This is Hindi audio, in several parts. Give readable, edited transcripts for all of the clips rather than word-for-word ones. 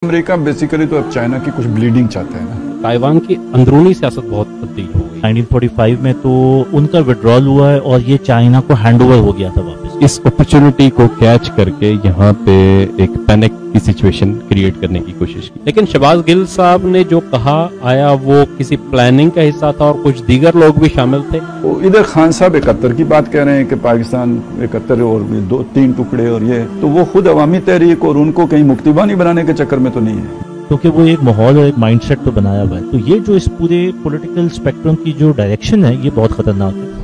अमेरिका बेसिकली तो अब चाइना की कुछ ब्लीडिंग चाहते हैं ना। ताइवान की अंदरूनी सियासत बहुत तब्दील हो गई। 1945 में तो उनका विड्रॉल हुआ है और ये चाइना को हैंडओवर हो गया था वापस। इस अपॉर्चुनिटी को कैच करके यहाँ पे एक पैनिक की सिचुएशन क्रिएट करने की कोशिश की। लेकिन शहबाज गिल साहब ने जो कहा आया वो किसी प्लानिंग का हिस्सा था और कुछ दीगर लोग भी शामिल थे। तो इधर खान साहब 71 की बात कह रहे हैं कि पाकिस्तान 71 और भी 2-3 टुकड़े और ये तो वो खुद अवामी तहरीक और उनको कहीं मुक्तिबानी बनाने के चक्कर में तो नहीं है, क्योंकि वो एक माहौल और एक माइंडसेट तो बनाया हुआ है। तो ये जो इस पूरे पॉलिटिकल स्पेक्ट्रम की जो डायरेक्शन है ये बहुत खतरनाक है।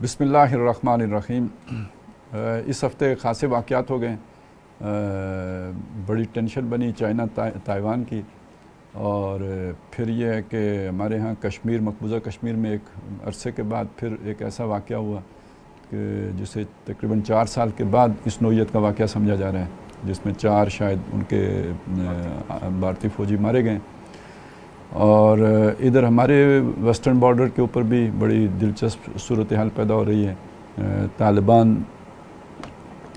बिस्मिल्लाहिर्रहमानिर्रहीम। इस हफ्ते खासे वाक़यात हो गए, बड़ी टेंशन बनी चाइना ताइवान की। और फिर यह है कि हमारे यहाँ कश्मीर मकबूजा कश्मीर में एक अरसे के बाद फिर एक ऐसा वाक़या हुआ कि जिसे तकरीबन 4 साल के बाद इस नौइयत का वाक़या समझा जा रहा है, जिसमें 4 शायद उनके भारतीय फ़ौजी मारे गए। और इधर हमारे वेस्टर्न बॉर्डर के ऊपर भी बड़ी दिलचस्प सूरत हाल पैदा हो रही है। तालिबान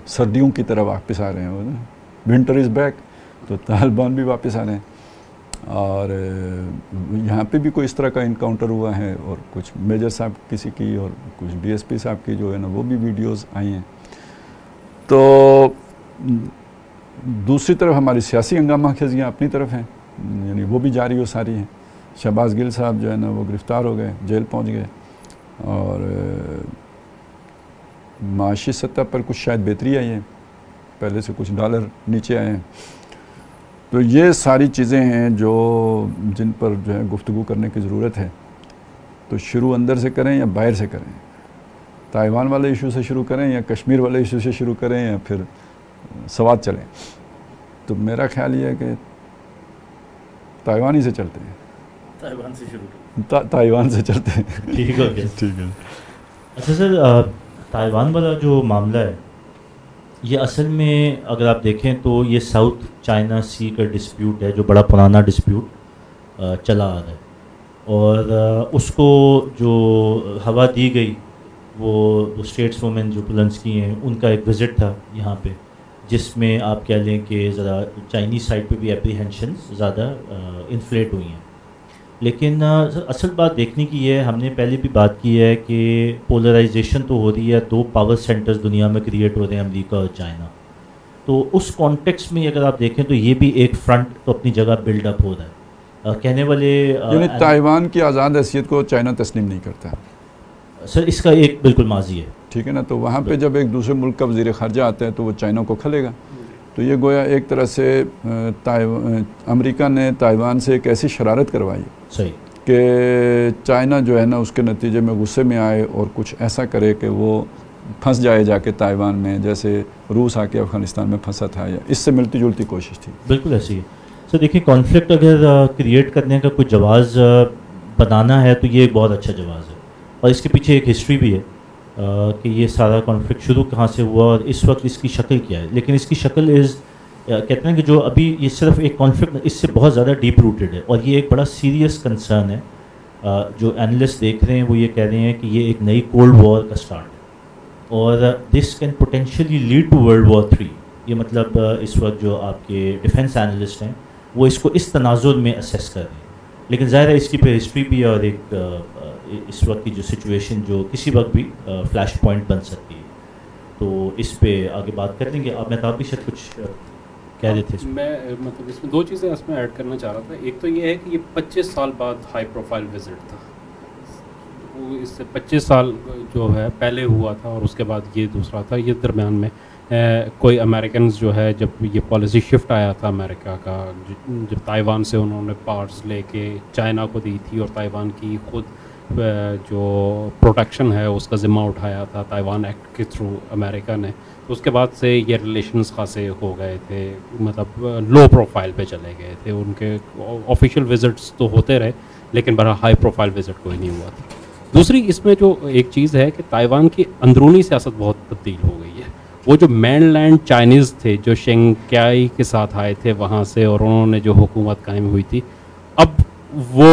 सर्दियों की तरह वापस आ रहे हैं, विंटर इज़ बैक, तो तालिबान भी वापस आ रहे हैं। और यहाँ पे भी कोई इस तरह का इनकाउंटर हुआ है और कुछ मेजर साहब किसी की और कुछ डीएसपी साहब की जो है ना वो भी वीडियोस आई हैं। तो दूसरी तरफ हमारी सियासी हंगामा खेजियाँ अपनी तरफ हैं, यानी वो भी जारी हो सारी हैं। शहबाज गिल साहब जो है ना वो गिरफ़्तार हो गए, जेल पहुंच गए और माशी सतह पर कुछ शायद बेहतरी आई है, पहले से कुछ डॉलर नीचे आए हैं। तो ये सारी चीज़ें हैं जो जिन पर जो है गुफ्तगू करने की ज़रूरत है। तो शुरू अंदर से करें या बाहर से करें, ताइवान वाले इशू से शुरू करें या कश्मीर वाले इशू से शुरू करें या फिर सवाद चलें। तो मेरा ख्याल ये है कि ताइवान ही से चलते हैं, ताइवान से शुरू ताइवान से चलते हैं। ठीक है ठीक है। अच्छा सर, ताइवान वाला जो मामला है ये असल में अगर आप देखें तो ये साउथ चाइना सी का डिस्प्यूट है, जो बड़ा पुराना डिस्प्यूट चला आ रहा है। और उसको जो हवा दी गई वो स्टेट्स वुमेन जो पुलेंस्की हैं उनका एक विज़िट था यहाँ पे, जिसमें आप कह लें कि ज़रा चाइनीज़ साइड पे भी एप्रीहेंशन ज़्यादा इन्फ्लेट हुई हैं। लेकिन असल बात देखने की है, हमने पहले भी बात की है कि पोलराइजेशन तो हो रही है, 2 पावर सेंटर्स दुनिया में क्रिएट हो रहे हैं, अमेरिका और चाइना। तो उस कॉन्टेक्स्ट में अगर आप देखें तो ये भी एक फ्रंट तो अपनी जगह बिल्डअप हो रहा है। कहने वाले यानी ताइवान की आज़ाद हैसियत को चाइना तस्लीम नहीं करता सर, इसका एक बिल्कुल माजी है, ठीक है ना। तो वहाँ पे जब एक दूसरे मुल्क का वज़ीर ख़ारजा आता है तो वो चाइना को खलेगा। तो ये गोया एक तरह से अमेरिका ने ताइवान से एक ऐसी शरारत करवाई सही कि चाइना जो है ना उसके नतीजे में गुस्से में आए और कुछ ऐसा करे कि वो फंस जाए जाके ताइवान में, जैसे रूस आके अफ़गानिस्तान में फंसा था, या इससे मिलती जुलती कोशिश थी। बिल्कुल ऐसी है सर। देखिए, कॉन्फ्लिक्ट अगर क्रिएट करने का कोई जवाज़ बनाना है तो ये एक बहुत अच्छा जवाज़ है। और इसके पीछे एक हिस्ट्री भी है कि ये सारा कॉन्फ्लिक्ट शुरू कहाँ से हुआ और इस वक्त इसकी शक्ल क्या है। लेकिन इसकी शक्ल कहते हैं कि जो अभी ये सिर्फ एक कॉन्फ्लिक्ट, इससे बहुत ज़्यादा डीप रूटेड है और ये एक बड़ा सीरियस कंसर्न है। जो एनालिस्ट देख रहे हैं वो ये कह रहे हैं कि ये एक नई कोल्ड वॉर का स्टार्ट है और this can potentially lead to world war 3। ये मतलब इस वक्त जो आपके डिफेंस एनालिस्ट हैं वो इसको इस तनाजुर में असेस कर रहे हैं। लेकिन ज़ाहिर है इसकी पे हिस्ट्री भी है और एक इस वक्त की जो सिचुएशन जो किसी वक्त भी फ्लैश पॉइंट बन सकती है। तो इस पे आगे बात कर लेंगे। अब मैं तो आप भी शायद कुछ कह रहे थे। मैं मतलब इसमें 2 चीज़ें इसमें ऐड करना चाह रहा था। एक तो ये है कि ये 25 साल बाद हाई प्रोफाइल विज़िट था। वो इससे 25 साल जो है पहले हुआ था और उसके बाद ये दूसरा था। ये दरमियान में कोई अमेरिकन जो है, जब ये पॉलिसी शिफ्ट आया था अमेरिका का, जब ताइवान से उन्होंने पार्ट्स लेके चाइना को दी थी और ताइवान की खुद जो प्रोटेक्शन है उसका ज़िम्मा उठाया था ताइवान एक्ट के थ्रू अमेरिका ने, तो उसके बाद से ये रिलेशंस खासे हो गए थे, मतलब लो प्रोफाइल पे चले गए थे। उनके ऑफिशियल विज़िट्स तो होते रहे लेकिन बड़ा हाई प्रोफाइल विज़िट कोई नहीं हुआ था। दूसरी इसमें जो एक चीज़ है कि ताइवान की अंदरूनी सियासत बहुत तब्दील हो गई है। वो जो मेनलैंड चाइनीज़ थे जो शेंगक्याई के साथ आए थे वहाँ से और उन्होंने जो हुकूमत कायम हुई थी, अब वो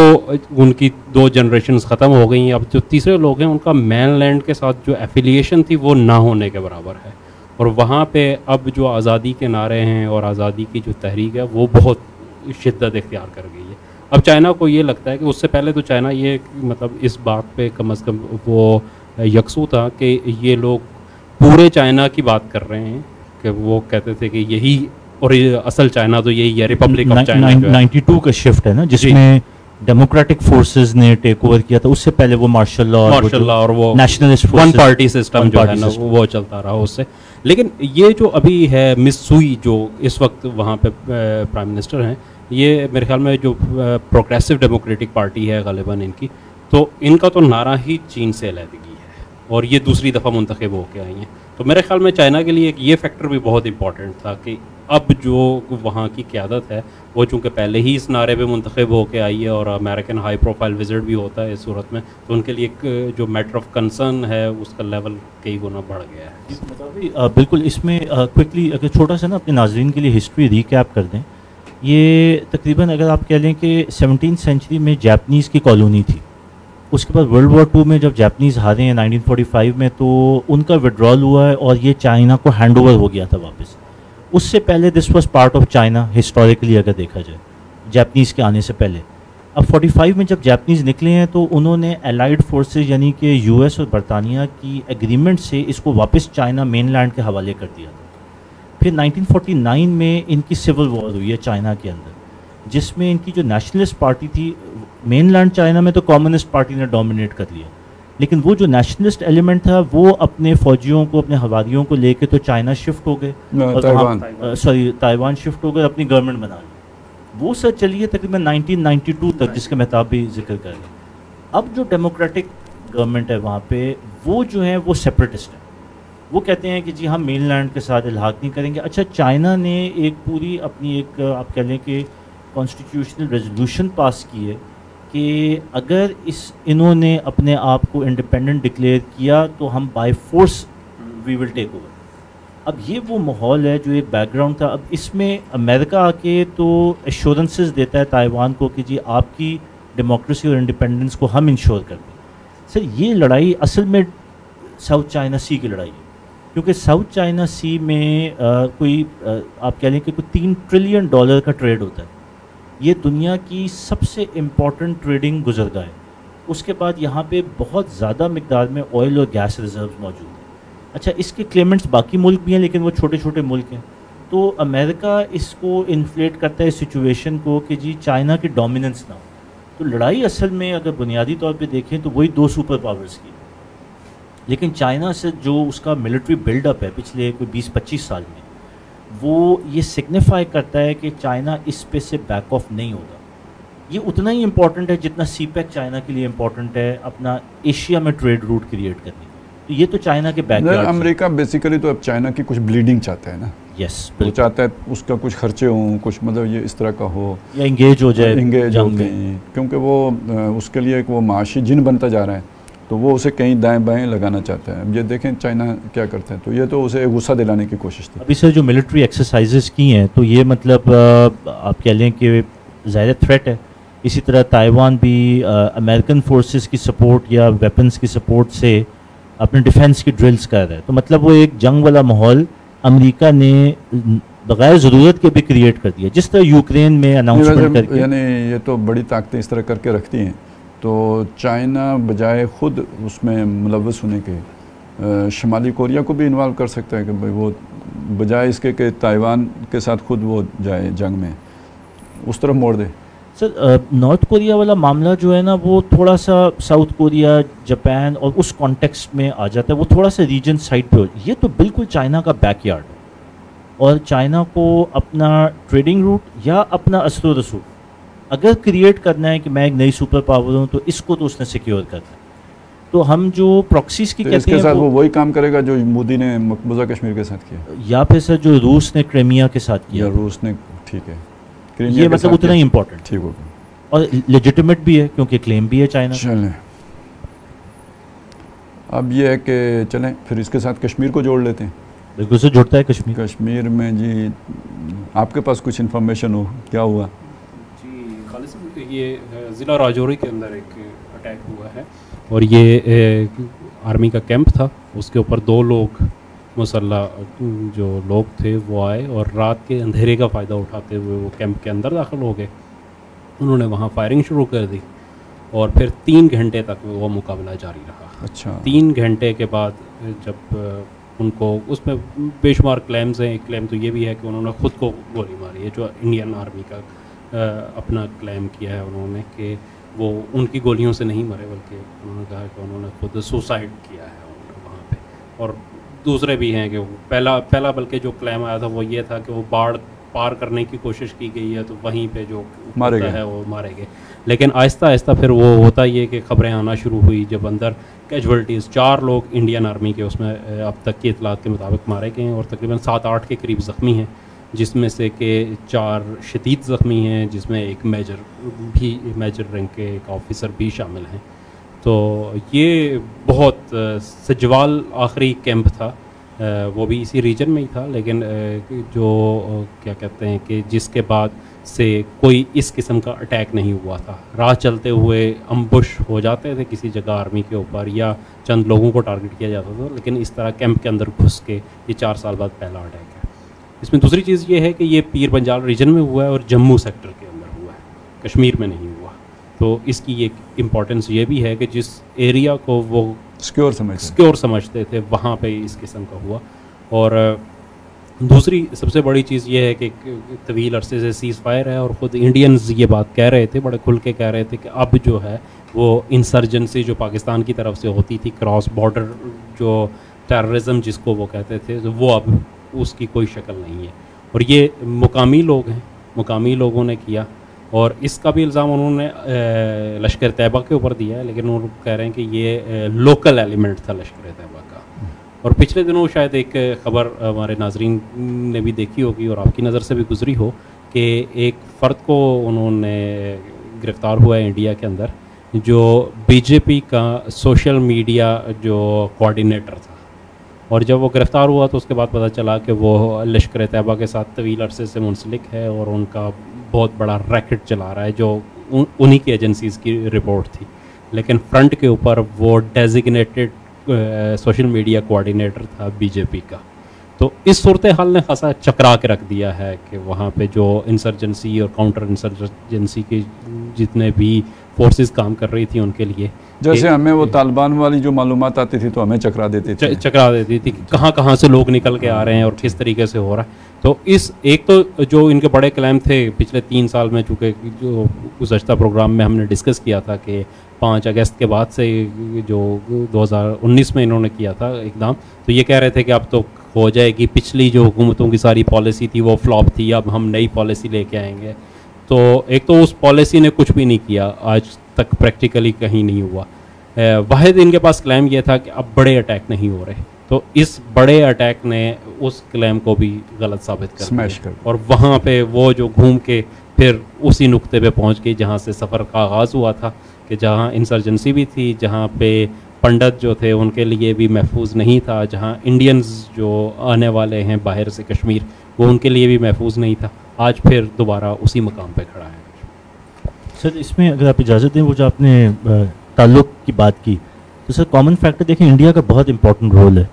उनकी 2 जनरेशन्स ख़त्म हो गई हैं। अब जो तीसरे लोग हैं उनका मेनलैंड के साथ जो एफिलिएशन थी वो ना होने के बराबर है, और वहाँ पे अब जो आज़ादी के नारे हैं और आज़ादी की जो तहरीक है वो बहुत शिद्दत इख्तियार कर गई है। अब चाइना को ये लगता है कि उससे पहले तो चाइना ये मतलब इस बात पे कम अज़ कम वो यकसू था कि ये लोग पूरे चाइना की बात कर रहे हैं, कि वो कहते थे कि यही और ये असल चाइना तो यही है, रिपब्लिक ऑफ चाइना। 92 का शिफ्ट है ना, जिसमें डेमोक्रेटिक फोर्सेस ने टेक ओवर किया था। उससे पहले वो मार्शल लॉ और वो नेशनलिस्ट वन पार्टी सिस्टम जो है ना वो चलता रहा उससे। लेकिन ये जो अभी है मिस सुई जो इस वक्त वहाँ पे प्राइम मिनिस्टर हैं, ये मेरे ख्याल में जो प्रोग्रेसिव डेमोक्रेटिक पार्टी है गालिबन इनकी, तो इनका तो नारा ही चीन से अलहदगी है, और ये दूसरी दफ़ा मुंतखब होकर आई हैं। तो मेरे ख्याल में चाइना के लिए एक ये फैक्टर भी बहुत इंपॉर्टेंट था कि अब जो वहाँ की क़यादत है वो चूँकि पहले ही इस नारे पे मुंतखब होकर आई है और अमेरिकन हाई प्रोफाइल विजिट भी होता है इस सूरत में, तो उनके लिए एक जो मैटर ऑफ कंसर्न है उसका लेवल कई गुना बढ़ गया है। बिल्कुल। इसमें क्विकली अगर छोटा सा ना अपने नाजरीन के लिए हिस्ट्री रिकैप कर दें। ये तकरीबन अगर आप कह लें कि 17वीं सेंचुरी में जापानीज़ की कॉलोनी थी। उसके बाद वर्ल्ड वॉर 2 में जब जापानीज़ हारे हैं 1945 में, तो उनका विड्रॉल हुआ है और ये चाइना को हैंड ओवर हो गया था वापस। उससे पहले this was part of China historically अगर देखा जाए, जापानीज़ के आने से पहले। अब 45 में जब जापानीज़ निकले हैं तो उन्होंने एलाइड फोर्सेज यानी कि यूएस और बरतानिया की एग्रीमेंट से इसको वापस चाइना मेनलैंड के हवाले कर दिया था। फिर 1949 में इनकी सिविल वॉर हुई है चाइना के अंदर, जिसमें इनकी जो नेशनलिस्ट पार्टी थी, मेनलैंड चाइना में तो कम्युनिस्ट पार्टी ने डोमिनेट कर लिया, लेकिन वो जो नेशनलिस्ट एलिमेंट था वो अपने फौजियों को, अपने हवारियों को लेके तो चाइना शिफ्ट हो गए, ताइवान शिफ्ट हो गए, अपनी गवर्नमेंट बना ली। वो सर चलिए तकरीबन 1992 तक, जिसके महताब भी जिक्र कर रहे। अब जो डेमोक्रेटिक गवर्नमेंट है वहाँ पे, वो जो है वो सेपरेटिस्ट है। वो कहते हैं कि जी हम मेनलैंड के साथ इल्हाक नहीं करेंगे। अच्छा, चाइना ने एक पूरी अपनी एक आप कह लें कि कॉन्स्टिट्यूशनल रेजोल्यूशन पास की है कि अगर इन्होंने अपने आप को इंडिपेंडेंट डिक्लेयर किया तो हम by force we will take over. अब ये वो माहौल है जो एक बैकग्राउंड था। अब इसमें अमेरिका आके तो एश्योरेंसेस देता है ताइवान को कि जी आपकी डेमोक्रेसी और इंडिपेंडेंस को हम इंश्योर कर दें। सर ये लड़ाई असल में साउथ चाइना सी की लड़ाई है, क्योंकि साउथ चाइना सी में आप कह लें कि कोई $3 ट्रिलियन का ट्रेड होता है। ये दुनिया की सबसे इम्पॉर्टेंट ट्रेडिंग गुज़रगाह है। उसके बाद यहाँ पे बहुत ज़्यादा मिकदार में ऑयल और गैस रिजर्व्स मौजूद हैं। अच्छा, इसके क्लेमेंट्स बाकी मुल्क भी हैं, लेकिन वो छोटे छोटे मुल्क हैं। तो अमेरिका इसको इन्फ्लेट करता है इस सिचुएशन को कि जी चाइना की डोमिनेंस ना हो। तो लड़ाई असल में अगर बुनियादी तौर पे देखें तो वही 2 सुपर पावर्स की, लेकिन चाइना से जो उसका मिलिट्री बिल्डअप है पिछले कोई 20-25 साल में, वो ये सिग्निफाई करता है कि चाइना इस पे से बैक ऑफ नहीं होगा। ये उतना ही इम्पॉर्टेंट है जितना सीपैक चाइना के लिए इम्पॉर्टेंट है अपना एशिया में ट्रेड रूट क्रिएट करने। तो ये तो चाइना के बैकयार्ड। अमेरिका बेसिकली तो अब चाइना की कुछ ब्लीडिंग चाहता है ना। यस, वो चाहता है उसका कुछ खर्चे हों, कुछ मतलब ये इस तरह का हो, या इंगेज हो जाए, इंगेज हो कहीं, क्योंकि वो उसके लिए एक वो माशी जिन बनता जा रहा है, तो वो उसे कहीं दाएं बाएं लगाना चाहता है। अब ये देखें चाइना क्या करता है, तो ये तो उसे गुस्सा दिलाने की कोशिश थी। अभी सर जो मिलिट्री एक्सरसाइजेस की हैं तो ये मतलब आप कह लें कि ज़ाहिर थ्रेट है। इसी तरह ताइवान भी अमेरिकन फोर्सेस की सपोर्ट या वेपन्स की सपोर्ट से अपने डिफेंस की ड्रिल्स कर रहा है। तो मतलब वो एक जंग वाला माहौल अमेरिका ने बगैर ज़रूरत के भी क्रिएट कर दिया, जिस तरह यूक्रेन में अनाउंसमेंट करके। यानी ये तो बड़ी ताकतें इस तरह करके रखती हैं, तो चाइना बजाय ख़ुद उसमें मुलव्वस होने के शुमाली कोरिया को भी इन्वॉल्व कर सकता है कि भाई वो बजाय इसके कि ताइवान के साथ खुद वो जाए जंग में, उस तरफ मोड़ दे। सर नॉर्थ कोरिया वाला मामला जो है ना, वो थोड़ा सा साउथ कोरिया, जापान और उस कॉन्टेक्स्ट में आ जाता है। वो थोड़ा सा रीजन साइड पे हो। ये तो बिल्कुल चाइना का बैकयार्ड है, और चाइना को अपना ट्रेडिंग रूट या अपना असर रसूख अगर क्रिएट करना है कि मैं एक नई सुपर पावर हूँ, तो इसको तो उसने सिक्योर करना है। तो हम जो प्रॉक्सीज की कहते हैं साथ वो वही काम करेगा जो मोदी ने मकबूजा कश्मीर के साथ किया, या फिर सर जो रूस ने क्रीमिया के साथ किया। रूस ने, ठीक है, ये मतलब उतना ही इम्पोर्टेंट, ठीक होगा, और लेजिटिमेट भी है क्योंकि क्लेम भी है चाइना। चलें, अब ये है कि चलें फिर इसके साथ कश्मीर को जोड़ लेते हैं। बिल्कुल से जुड़ता है कश्मीर। कश्मीर में जी आपके पास कुछ इन्फॉर्मेशन हो, क्या हुआ? जी खालिद साहब, ये ज़िला राजौरी के अंदर एक अटैक हुआ है और ये आर्मी का कैंप था, उसके ऊपर 2 लोग मुसल्ला जो लोग थे वो आए और रात के अंधेरे का फ़ायदा उठाते हुए वो कैंप के अंदर दाखिल हो गए। उन्होंने वहाँ फायरिंग शुरू कर दी और फिर 3 घंटे तक वो मुकाबला जारी रहा। अच्छा। 3 घंटे के बाद जब उनको उसमें बेशुमार क्लेम्स हैं, एक क्लेम तो ये भी है कि उन्होंने ख़ुद को गोली मारी है, जो इंडियन आर्मी का अपना क्लेम किया है उन्होंने कि वो उनकी गोलियों से नहीं मरे, बल्कि उन्होंने कहा कि उन्होंने खुद सुसाइड किया है वहाँ पे। और दूसरे भी हैं कि पहला बल्कि जो क्लेम आया था वो ये था कि वो बाढ़ पार करने की कोशिश की गई है तो वहीं पे जो मारे गए है वो मारे गए। लेकिन आहिस्ता आहिस्ता फिर वो होता ये कि ख़बरें आना शुरू हुई, जब अंदर कैजुअल्टीज़ 4 लोग इंडियन आर्मी के उसमें अब तक की इतलात के मुताबिक मारे गए हैं और तकरीबन 7-8 के करीब ज़ख्मी हैं, जिसमें से कि 4 शदीद ज़ख्मी हैं, जिसमें एक मेजर रैंक के एक ऑफिसर भी शामिल हैं। तो ये बहुत सजवाल आखिरी कैंप था, वो भी इसी रीजन में ही था, लेकिन जो क्या कहते हैं कि जिसके बाद से कोई इस किस्म का अटैक नहीं हुआ था। राह चलते हुए अम्बुश हो जाते थे किसी जगह आर्मी के ऊपर या चंद लोगों को टारगेट किया जाता था, लेकिन इस तरह कैंप के अंदर घुस के ये 4 साल बाद पहला अटैक है। इसमें दूसरी चीज़ ये है कि ये पीर पंजाल रीजन में हुआ है और जम्मू सेक्टर के अंदर हुआ है, कश्मीर में नहीं हुआ। तो इसकी एक इम्पॉर्टेंस ये भी है कि जिस एरिया को वो सिक्योर समझते थे वहाँ पे इस किस्म का हुआ। और दूसरी सबसे बड़ी चीज़ ये है कि तवील अरसे से सीज़ फायर है और ख़ुद इंडियंस ये बात कह रहे थे, बड़े खुल के कह रहे थे कि अब जो है वो इंसर्जेंसी जो पाकिस्तान की तरफ से होती थी, क्रॉस बॉर्डर जो टेररिज्म जिसको वो कहते थे, तो वो अब उसकी कोई शक्ल नहीं है। और ये मुकामी लोग हैं, मुकामी लोगों ने किया और इसका भी इल्ज़ाम उन्होंने लश्कर तैयबा के ऊपर दिया है, लेकिन वो कह रहे हैं कि ये लोकल एलिमेंट था लश्कर तैयबा का। और पिछले दिनों शायद एक ख़बर हमारे नाजरीन ने भी देखी होगी और आपकी नज़र से भी गुजरी हो कि एक फ़र्द को उन्होंने गिरफ़्तार हुआ है इंडिया के अंदर, जो बीजेपी का सोशल मीडिया जो कोऑर्डिनेटर था। और जब वो गिरफ़्तार हुआ तो उसके बाद पता चला कि वो लश्कर तैयबा के साथ तवील अरसे से मुंसलिक है और उनका बहुत बड़ा रैकेट चला रहा है, जो उन्हीं की एजेंसीज़ की रिपोर्ट थी। लेकिन फ्रंट के ऊपर वो डेजिग्नेटेड सोशल मीडिया कोऑर्डिनेटर था बीजेपी का। तो इस सूरत हाल ने खासा चकरा के रख दिया है कि वहाँ पे जो इंसर्जेंसी और काउंटर इंसर्जेंसी के जितने भी फोर्सेस काम कर रही थी उनके लिए, जैसे हमें वो तालिबान वाली जो मालूमात आती थी तो हमें चकरा देती थी कहाँ से लोग निकल के आ रहे हैं और किस तरीके से हो रहा है। तो इस एक तो जो इनके बड़े क्लेम थे पिछले 3 साल में, चूँकि जो गुज़श्ता प्रोग्राम में हमने डिस्कस किया था कि 5 अगस्त के बाद से जो 2019 में इन्होंने किया था इकदाम, तो ये कह रहे थे कि अब तो हो जाएगी, पिछली जो हुकूमतों की सारी पॉलिसी थी वो फ्लॉप थी, अब हम नई पॉलिसी लेके आएंगे। तो एक तो उस पॉलिसी ने कुछ भी नहीं किया, आज तक प्रैक्टिकली कहीं नहीं हुआ। वाहिद इनके पास क्लेम ये था कि अब बड़े अटैक नहीं हो रहे, तो इस बड़े अटैक ने उस क्लेम को भी गलत साबित कर दिया और वहाँ पे वो जो घूम के फिर उसी नुक्ते पे पहुँच गई जहाँ से सफ़र का आगाज़ हुआ था, कि जहाँ इंसर्जेंसी भी थी, जहाँ पे पंडित जो थे उनके लिए भी महफूज नहीं था, जहाँ इंडियंस जो आने वाले हैं बाहर से कश्मीर वो उनके लिए भी महफूज नहीं था, आज फिर दोबारा उसी मकाम पे खड़ा है। सर इसमें अगर आप इजाज़त दें, वो जो आपने ताल्लुक़ की बात की, तो सर कॉमन फैक्टर देखें, इंडिया का बहुत इंपॉर्टेंट रोल है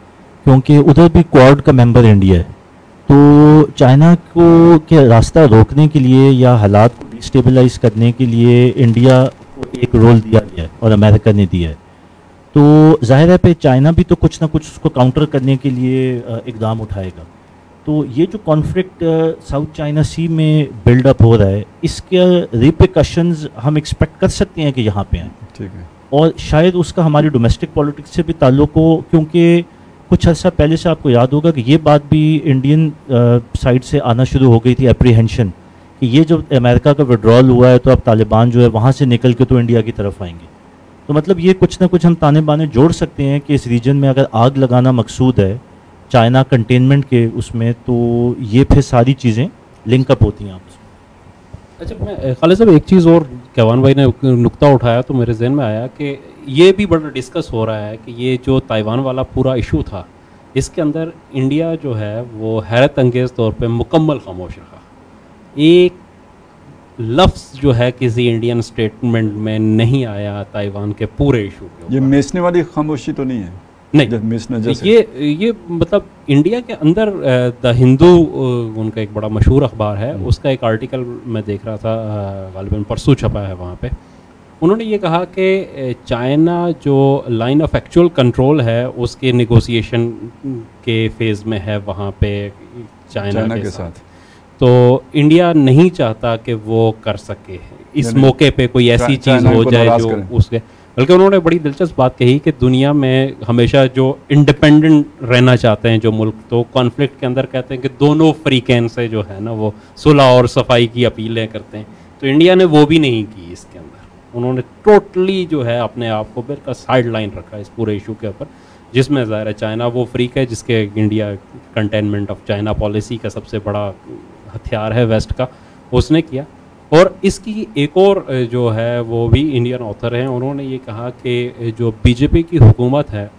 क्योंकि उधर भी क्वाड का मेंबर इंडिया है। तो चाइना को के रास्ता रोकने के लिए या हालात को डिस्टेबलाइज करने के लिए इंडिया को एक रोल दिया गया है और अमेरिका ने दिया है। तो जाहिर है पे चाइना भी तो कुछ ना कुछ उसको काउंटर करने के लिए इकदाम उठाएगा। तो ये जो कॉन्फ्लिक्ट साउथ चाइना सी में बिल्डअप हो रहा है, इसके रिपरकशंस हम एक्सपेक्ट कर सकते हैं कि यहाँ पे हैं। ठीक है। और शायद उसका हमारी डोमेस्टिक पॉलिटिक्स से भी ताल्लुक़ हो, क्योंकि कुछ अर्सा पहले से आपको याद होगा कि ये बात भी इंडियन साइड से आना शुरू हो गई थी, एप्रीहेंशन, कि ये जो अमेरिका का विड्रॉल हुआ है तो अब तालिबान जो है वहाँ से निकल के तो इंडिया की तरफ आएंगे। तो मतलब ये कुछ ना कुछ हम ताने बाने जोड़ सकते हैं कि इस रीजन में अगर आग लगाना मकसूद है चाइना कंटेनमेंट के उसमें, तो ये फिर सारी चीज़ें लिंकअप होती हैं आपस में। अच्छा, मैं खालिद साहब एक चीज़ और कैवान भाई ने नुक्ता उठाया तो मेरे जहन में आया कि ये भी बड़ा डिस्कस हो रहा है कि ये जो ताइवान वाला पूरा इशू था, इसके अंदर इंडिया जो है वो हैरत अंगेज़ तौर पे मुकम्मल खामोश रहा। एक लफ्ज़ जो है किसी इंडियन स्टेटमेंट में नहीं आया ताइवान के पूरे इशू के ये ऊपर। मेसने वाली खामोशी तो नहीं है? नहीं, मेसने जैसे ये मतलब इंडिया के अंदर द हिंदू उनका एक बड़ा मशहूर अखबार है, उसका एक आर्टिकल मैं देख रहा था, गालिबन परसों छपा है वहाँ पे। उन्होंने ये कहा कि चाइना जो लाइन ऑफ एक्चुअल कंट्रोल है उसके नेगोशिएशन के फेज़ में है वहाँ पे चाइना के साथ। तो इंडिया नहीं चाहता कि वो कर सके इस मौके पे कोई ऐसी चीज़ हो जाए जो उसके, बल्कि उन्होंने बड़ी दिलचस्प बात कही कि दुनिया में हमेशा जो इंडिपेंडेंट रहना चाहते हैं जो मुल्क, तो कॉन्फ्लिक्ट के अंदर कहते हैं कि दोनों फ्रीकैन से जो है ना वो सुलह और सफाई की अपीलें करते हैं। तो इंडिया ने वो भी नहीं की इसके अंदर, उन्होंने टोटली जो है अपने आप को बिल्कुल साइड लाइन रखा इस पूरे इशू के ऊपर, जिसमें ज़ाहिर है चाइना वो फ्रीक है जिसके India containment of China policy का सबसे बड़ा हथियार है वेस्ट का, उसने किया। और इसकी एक और जो है वो भी इंडियन ऑथर हैं, उन्होंने ये कहा कि जो बीजेपी की हुकूमत है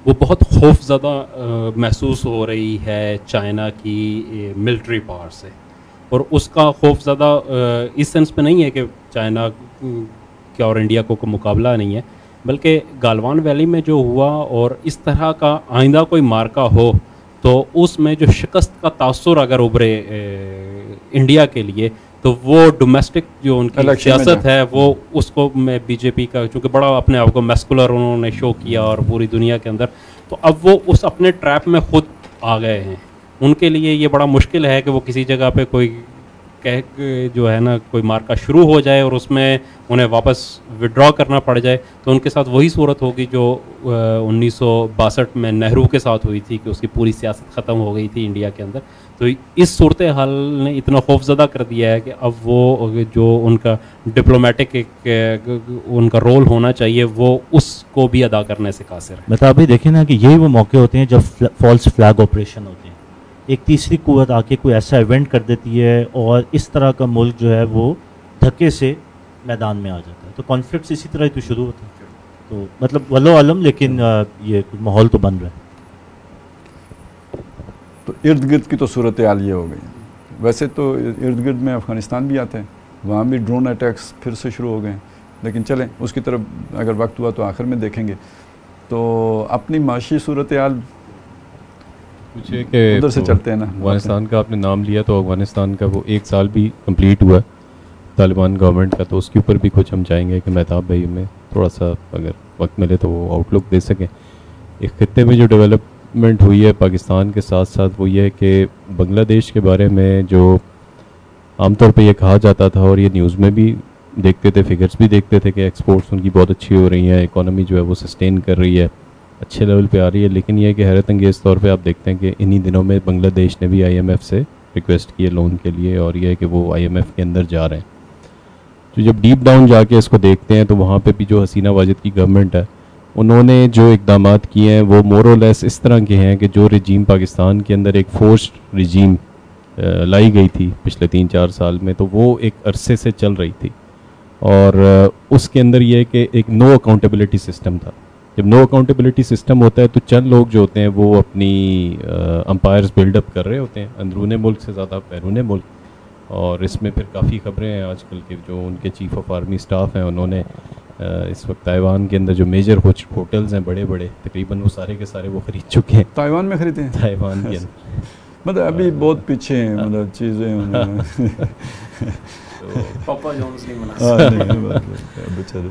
वो बहुत खौफज़दा महसूस हो रही है चाइना की मिलिट्री पावर से, और उसका खौफज़दा इस सेंस पे नहीं है कि चाइना क्या और इंडिया को मुकाबला नहीं है, बल्कि गालवान वैली में जो हुआ और इस तरह का आइंदा कोई मार्का हो तो उसमें जो शिकस्त का तासुर अगर उभरे इंडिया के लिए, तो वो डोमेस्टिक जो उनकी सियासत है वो उसको मैं बीजेपी का, चूँकि बड़ा अपने आप को मैस्कुलर उन्होंने शो किया और पूरी दुनिया के अंदर, तो अब वो उस अपने ट्रैप में खुद आ गए हैं। उनके लिए ये बड़ा मुश्किल है कि वो किसी जगह पे कोई कह जो है ना कोई मार्का शुरू हो जाए और उसमें उन्हें वापस विड्रॉ करना पड़ जाए, तो उनके साथ वही सूरत होगी जो 1962 में नेहरू के साथ हुई थी कि उसकी पूरी सियासत ख़त्म हो गई थी इंडिया के अंदर। तो इस सूरत हाल ने इतना खौफज़दा कर दिया है कि अब वो जो उनका डिप्लोमेटिक एक उनका रोल होना चाहिए वो उसको भी अदा करने से कासिर है। मतलब अभी देखें ना कि यही वो मौके होते हैं जब फॉल्स फ्लैग ऑपरेशन होते हैं, एक तीसरी कुव्वत आके कोई ऐसा इवेंट कर देती है और इस तरह का मुल्क जो है वो धक्के से मैदान में आ जाता है। तो कॉन्फ्लिक्ट्स इसी तरह ही तो शुरू होता है। तो मतलब वल्लो आलम, लेकिन ये माहौल तो बन रहा है। तो इर्द गिर्द की तो सूरत हाल ये हो गई। वैसे तो इर्द गिर्द में अफ़गानिस्तान भी आते हैं, वहाँ भी ड्रोन अटैक्स फिर से शुरू हो गए हैं, लेकिन चलें उसकी तरफ अगर वक्त हुआ तो आखिर में देखेंगे। तो अपनी माशी सूरत हाल पूछिए कि उधर से चलते हैं ना। अफगानिस्तान का आपने नाम लिया, तो अफगानिस्तान का वो 1 साल भी कंप्लीट हुआ तालिबान गवर्नमेंट का, तो उसके ऊपर भी कुछ हम चाहेंगे कि मेहताब भाई में थोड़ा सा अगर वक्त मिले तो वो आउटलुक दे सकें। एक खित्ते में जो डेवलपमेंट हुई है पाकिस्तान के साथ साथ वो ये है कि बांग्लादेश के बारे में जो आमतौर पे ये कहा जाता था और ये न्यूज़ में भी देखते थे, फिगर्स भी देखते थे कि एक्सपोर्ट्स उनकी बहुत अच्छी हो रही हैं, इकोनॉमी जो है वो सस्टेन कर रही है, अच्छे लेवल पे आ रही है। लेकिन ये है कि हैरत अंगेज़ तौर पे आप देखते हैं कि इन्हीं दिनों में बांग्लादेश ने भी IMF से रिक्वेस्ट की है लोन के लिए, और ये है कि वो IMF के अंदर जा रहे हैं। तो जब डीप डाउन जाके इसको देखते हैं तो वहाँ पे भी जो हसीना वाजिद की गवर्नमेंट है उन्होंने जो इकदामात किए हैं वो मोर और लेस इस तरह के हैं कि जो रिजीम पाकिस्तान के अंदर एक फोर्स्ड रिजीम लाई गई थी पिछले 3-4 साल में, तो वो एक अरसे से चल रही थी, और उसके अंदर ये है कि एक नो अकाउंटेबिलिटी सिस्टम था। जब नो अकाउंटेबिलिटी सिस्टम होता है तो चंद लोग जो होते हैं वो अपनी अंपायर्स बिल्डअप कर रहे होते हैं अंदरूने मुल्क से ज़्यादा बैरूने मुल्क, और इसमें फिर काफ़ी खबरें हैं आजकल के जो उनके चीफ ऑफ आर्मी स्टाफ हैं उन्होंने इस वक्त ताइवान के अंदर जो मेजर होटल्स हैं बड़े बड़े तकरीबन वो सारे के सारे वो ख़रीद चुके हैं। ताइवान में खरीदे हैं? ताइवान के अंदर मतलब अभी बहुत पीछे हैं, मतलब चीज़ें पापा जॉन्स नहीं मना बेचारे।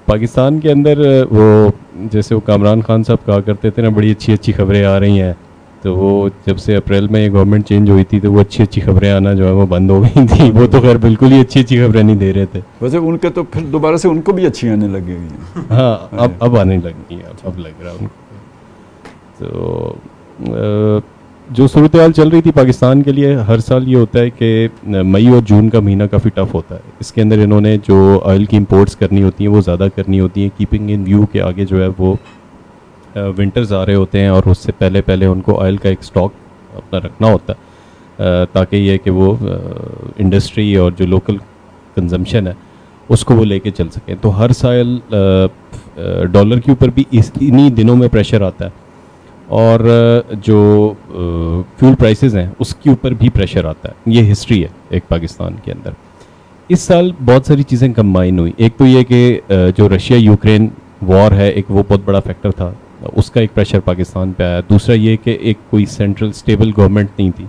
पाकिस्तान के अंदर वो जैसे वो कामरान खान साहब कहा करते थे ना, बड़ी अच्छी अच्छी खबरें आ रही हैं, तो वो जब से अप्रैल में ये गवर्नमेंट चेंज हुई थी तो वो अच्छी अच्छी खबरें आना जो है वो बंद हो गई थी। वो तो खैर बिल्कुल ही अच्छी अच्छी खबरें नहीं दे रहे थे। वैसे उनके तो फिर दोबारा से उनको भी अच्छी आने लगेगी। हाँ, अब आने लगी है, अब लग रहा है उनको। तो जो सूरत हाल चल रही थी पाकिस्तान के लिए, हर साल ये होता है कि मई और जून का महीना काफ़ी टफ होता है। इसके अंदर इन्होंने जो ऑयल की इंपोर्ट्स करनी होती हैं वो ज़्यादा करनी होती हैं, कीपिंग इन व्यू के आगे जो है वो विंटर्स आ रहे होते हैं, और उससे पहले पहले उनको ऑयल का एक स्टॉक अपना रखना होता है ताकि ये कि वो इंडस्ट्री और जो लोकल कंजम्पशन है उसको वो लेके चल सकें। तो हर साल डॉलर के ऊपर भी इन्हीं दिनों में प्रेशर आता है, और जो फ्यूल प्राइसेस हैं उसके ऊपर भी प्रेशर आता है। ये हिस्ट्री है एक पाकिस्तान के अंदर। इस साल बहुत सारी चीज़ें कंबाइन हुई। एक तो ये कि जो रशिया यूक्रेन वॉर है एक वो बहुत बड़ा फैक्टर था, उसका एक प्रेशर पाकिस्तान पे आया। दूसरा ये कि एक कोई सेंट्रल स्टेबल गवर्नमेंट नहीं थी,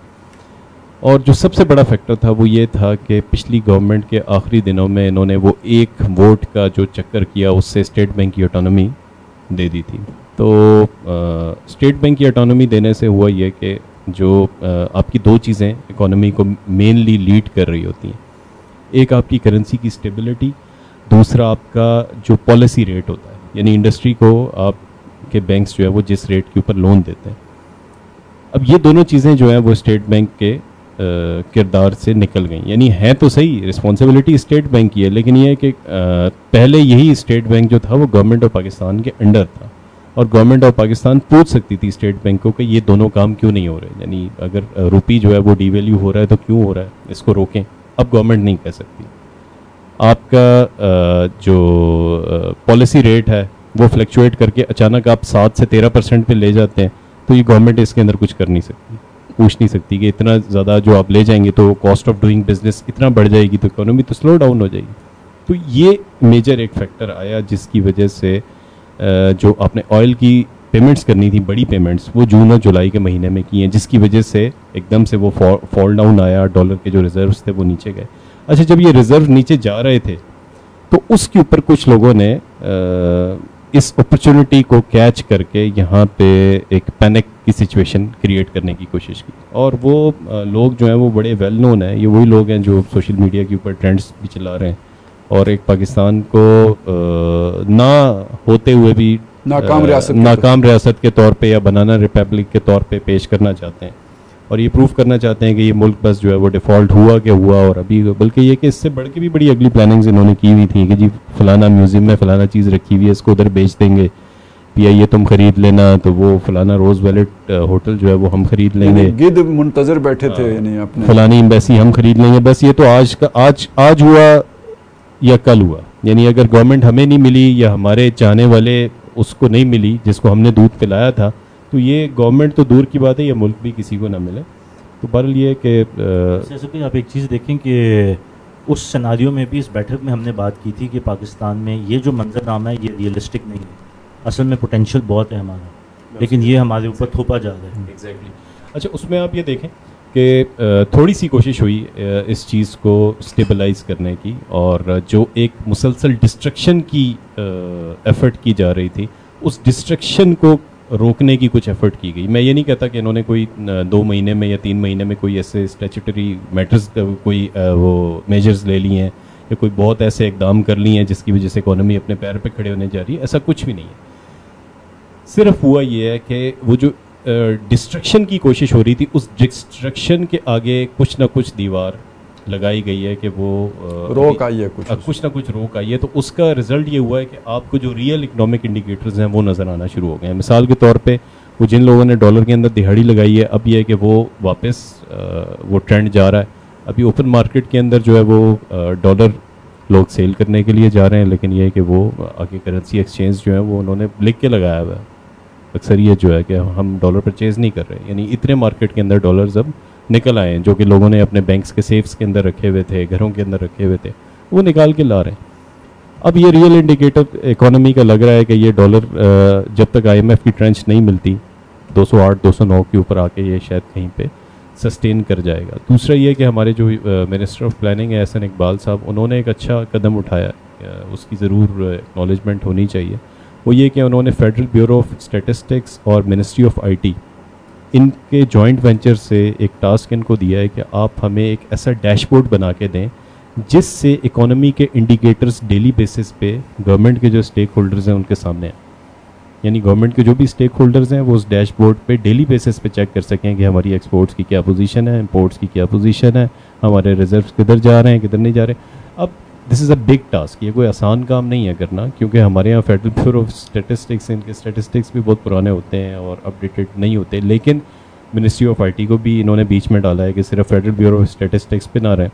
और जो सबसे बड़ा फैक्टर था वो ये था कि पिछली गवर्नमेंट के आखिरी दिनों में इन्होंने वो एक वोट का जो चक्कर किया उससे स्टेट बैंक की ऑटोनॉमी दे दी थी। तो स्टेट बैंक की ऑटोनॉमी देने से हुआ ये कि जो आपकी दो चीज़ें इकोनॉमी को मेनली लीड कर रही होती हैं, एक आपकी करेंसी की स्टेबिलिटी, दूसरा आपका जो पॉलिसी रेट होता है, यानी इंडस्ट्री को आपके बैंक्स जो है वो जिस रेट के ऊपर लोन देते हैं। अब ये दोनों चीज़ें जो हैं वो स्टेट बैंक के किरदार से निकल गई। यानी है तो सही, रिस्पॉन्सिबिलिटी स्टेट बैंक की है, लेकिन ये है कि पहले यही स्टेट बैंक जो था वो गवर्नमेंट ऑफ पाकिस्तान के अंडर था, और गवर्नमेंट ऑफ पाकिस्तान पूछ सकती थी स्टेट बैंक को कि ये दोनों काम क्यों नहीं हो रहे। यानी अगर रुपी जो है वो डिवैल्यू हो रहा है तो क्यों हो रहा है, इसको रोकें। अब गवर्नमेंट नहीं कह सकती। आपका जो पॉलिसी रेट है वो फ्लक्चुएट करके अचानक आप 7 से 13% पे ले जाते हैं, तो ये गवर्नमेंट इसके अंदर कुछ कर नहीं सकती, पूछ नहीं सकती कि इतना ज़्यादा जो आप ले जाएंगे तो कॉस्ट ऑफ डूइंग बिजनेस इतना बढ़ जाएगी तो इकोनॉमी तो स्लो डाउन हो जाएगी। तो ये मेजर एक फैक्टर आया जिसकी वजह से जो आपने ऑयल की पेमेंट्स करनी थी, बड़ी पेमेंट्स, वो जून और जुलाई के महीने में की हैं, जिसकी वजह से एकदम से वो फॉल डाउन आया, डॉलर के जो रिजर्व्स थे वो नीचे गए। अच्छा, जब ये रिजर्व नीचे जा रहे थे तो उसके ऊपर कुछ लोगों ने इस अपॉर्चुनिटी को कैच करके यहाँ पे एक पैनिक की सिचुएशन क्रिएट करने की कोशिश की, और वो लोग जो हैं वो बड़े वेल नोन हैं। ये वही लोग हैं जो सोशल मीडिया के ऊपर ट्रेंड्स भी चला रहे हैं और एक पाकिस्तान को ना होते हुए भी नाकाम रियासत के तौर पे या बनाना रिपब्लिक के तौर पे पेश करना चाहते हैं, और ये प्रूफ करना चाहते हैं कि ये मुल्क बस जो है वो डिफ़ॉल्ट हुआ कि हुआ, और अभी बल्कि ये कि इससे बढ़ के भी बड़ी अगली प्लानिंग्स इन्होंने की हुई थी कि जी फलाना म्यूज़ियम में फलाना चीज़ रखी हुई है, इसको उधर बेच देंगे, PIA तुम खरीद लेना, तो वो फलाना रोज़ वैलेट होटल जो है वो हम खरीद लेंगे, गिद्ध मुंतजर बैठे थे, यानी अपने फलानी एम्बेसी हम खरीद लेंगे। बस ये तो आज हुआ या कल हुआ, यानी अगर गवर्नमेंट हमें नहीं मिली या हमारे चाहने वाले उसको नहीं मिली जिसको हमने दूध पिलाया था, तो ये गवर्नमेंट तो दूर की बात है, ये मुल्क भी किसी को ना मिले। तो बहरहाल ये कि जैसे कि आप एक चीज़ देखें कि उस सिनारियो में भी इस बैठक में हमने बात की थी कि पाकिस्तान में ये जो मंजरनामा है ये रियलिस्टिक नहीं है, असल में पोटेंशियल बहुत है हमारा, लेकिन ये हमारे ऊपर थोपा जा रहा है। एग्जैक्टली। अच्छा, उसमें आप ये देखें कि थोड़ी सी कोशिश हुई इस चीज़ को स्टेबलाइज करने की, और जो एक मुसलसल डिस्ट्रक्शन की एफर्ट की जा रही थी, उस डिस्ट्रक्शन को रोकने की कुछ एफर्ट की गई। मैं ये नहीं कहता कि इन्होंने कोई 2 महीने में या 3 महीने में कोई ऐसे स्टैट्यूटरी मैटर्स कोई वो मेजर्स ले लिए हैं या कोई बहुत ऐसे इकदाम कर लिए हैं जिसकी वजह से इकोनॉमी अपने पैर पे खड़े होने जा रही है, ऐसा कुछ भी नहीं है। सिर्फ हुआ ये है कि वो जो डिस्ट्रक्शन की कोशिश हो रही थी, उस डिस्ट्रक्शन के आगे कुछ ना कुछ दीवार लगाई गई है कि वो रोक आई है, कुछ ना कुछ रोक आई है। तो उसका रिजल्ट ये हुआ है कि आपको जो रियल इकोनॉमिक इंडिकेटर्स हैं वो नज़र आना शुरू हो गए हैं। मिसाल के तौर पे वो जिन लोगों ने डॉलर के अंदर दिहाड़ी लगाई है, अब ये है कि वो वापस वो ट्रेंड जा रहा है। अभी ओपन मार्केट के अंदर जो है वो डॉलर लोग सेल करने के लिए जा रहे हैं, लेकिन ये है कि वो आगे करेंसी एक्सचेंज जो है वो उन्होंने लिख के लगाया हुआ है अक्सरियत जो है कि हम डॉलर परचेज़ नहीं कर रहे। यानी इतने मार्केट के अंदर डॉलर्स अब निकल आए हैं जो कि लोगों ने अपने बैंक्स के सेफ्स के अंदर रखे हुए थे, घरों के अंदर रखे हुए थे, वो निकाल के ला रहे हैं। अब ये रियल इंडिकेटर इकोनॉमी का लग रहा है कि ये डॉलर जब तक IMF की ट्रेंच नहीं मिलती 208 209 के ऊपर आके ये शायद कहीं पे सस्टेन कर जाएगा। दूसरा ये कि हमारे जो मिनिस्टर ऑफ प्लानिंग है एहसन इकबाल साहब, उन्होंने एक अच्छा कदम उठाया, उसकी ज़रूर एक्नॉलेजमेंट होनी चाहिए। वो ये कि उन्होंने फेडरल ब्यूरो ऑफ स्टैटिस्टिक्स और मिनिस्ट्री ऑफ IT इनके जॉइंट वेंचर से एक टास्क इनको दिया है कि आप हमें एक ऐसा डैशबोर्ड बना के दें जिससे इकोनॉमी के इंडिकेटर्स डेली बेसिस पे गवर्नमेंट के जो स्टेक होल्डर्स हैं उनके सामने हैं। यानी गवर्नमेंट के जो भी स्टेक होल्डर्स हैं वो उस डैशबोर्ड पे डेली बेसिस पे चेक कर सकें कि हमारी एक्सपोर्ट्स की क्या पोजीशन है, इंपोर्ट्स की क्या पोजीशन है, हमारे रिजर्व्स किधर जा रहे हैं किधर नहीं जा रहे। अब this is a big task, ये कोई आसान काम नहीं है करना, क्योंकि हमारे यहाँ फेडरल ब्यूरो ऑफ स्टैटिस्टिक्स, इनके स्टैटिस्टिक्स भी बहुत पुराने होते हैं और अपडेटेड नहीं होते। लेकिन मिनिस्ट्री ऑफ IT को भी इन्होंने बीच में डाला है कि सिर्फ फेडरल ब्यूरो ऑफ स्टैटिस्टिक्स पे ना रहें।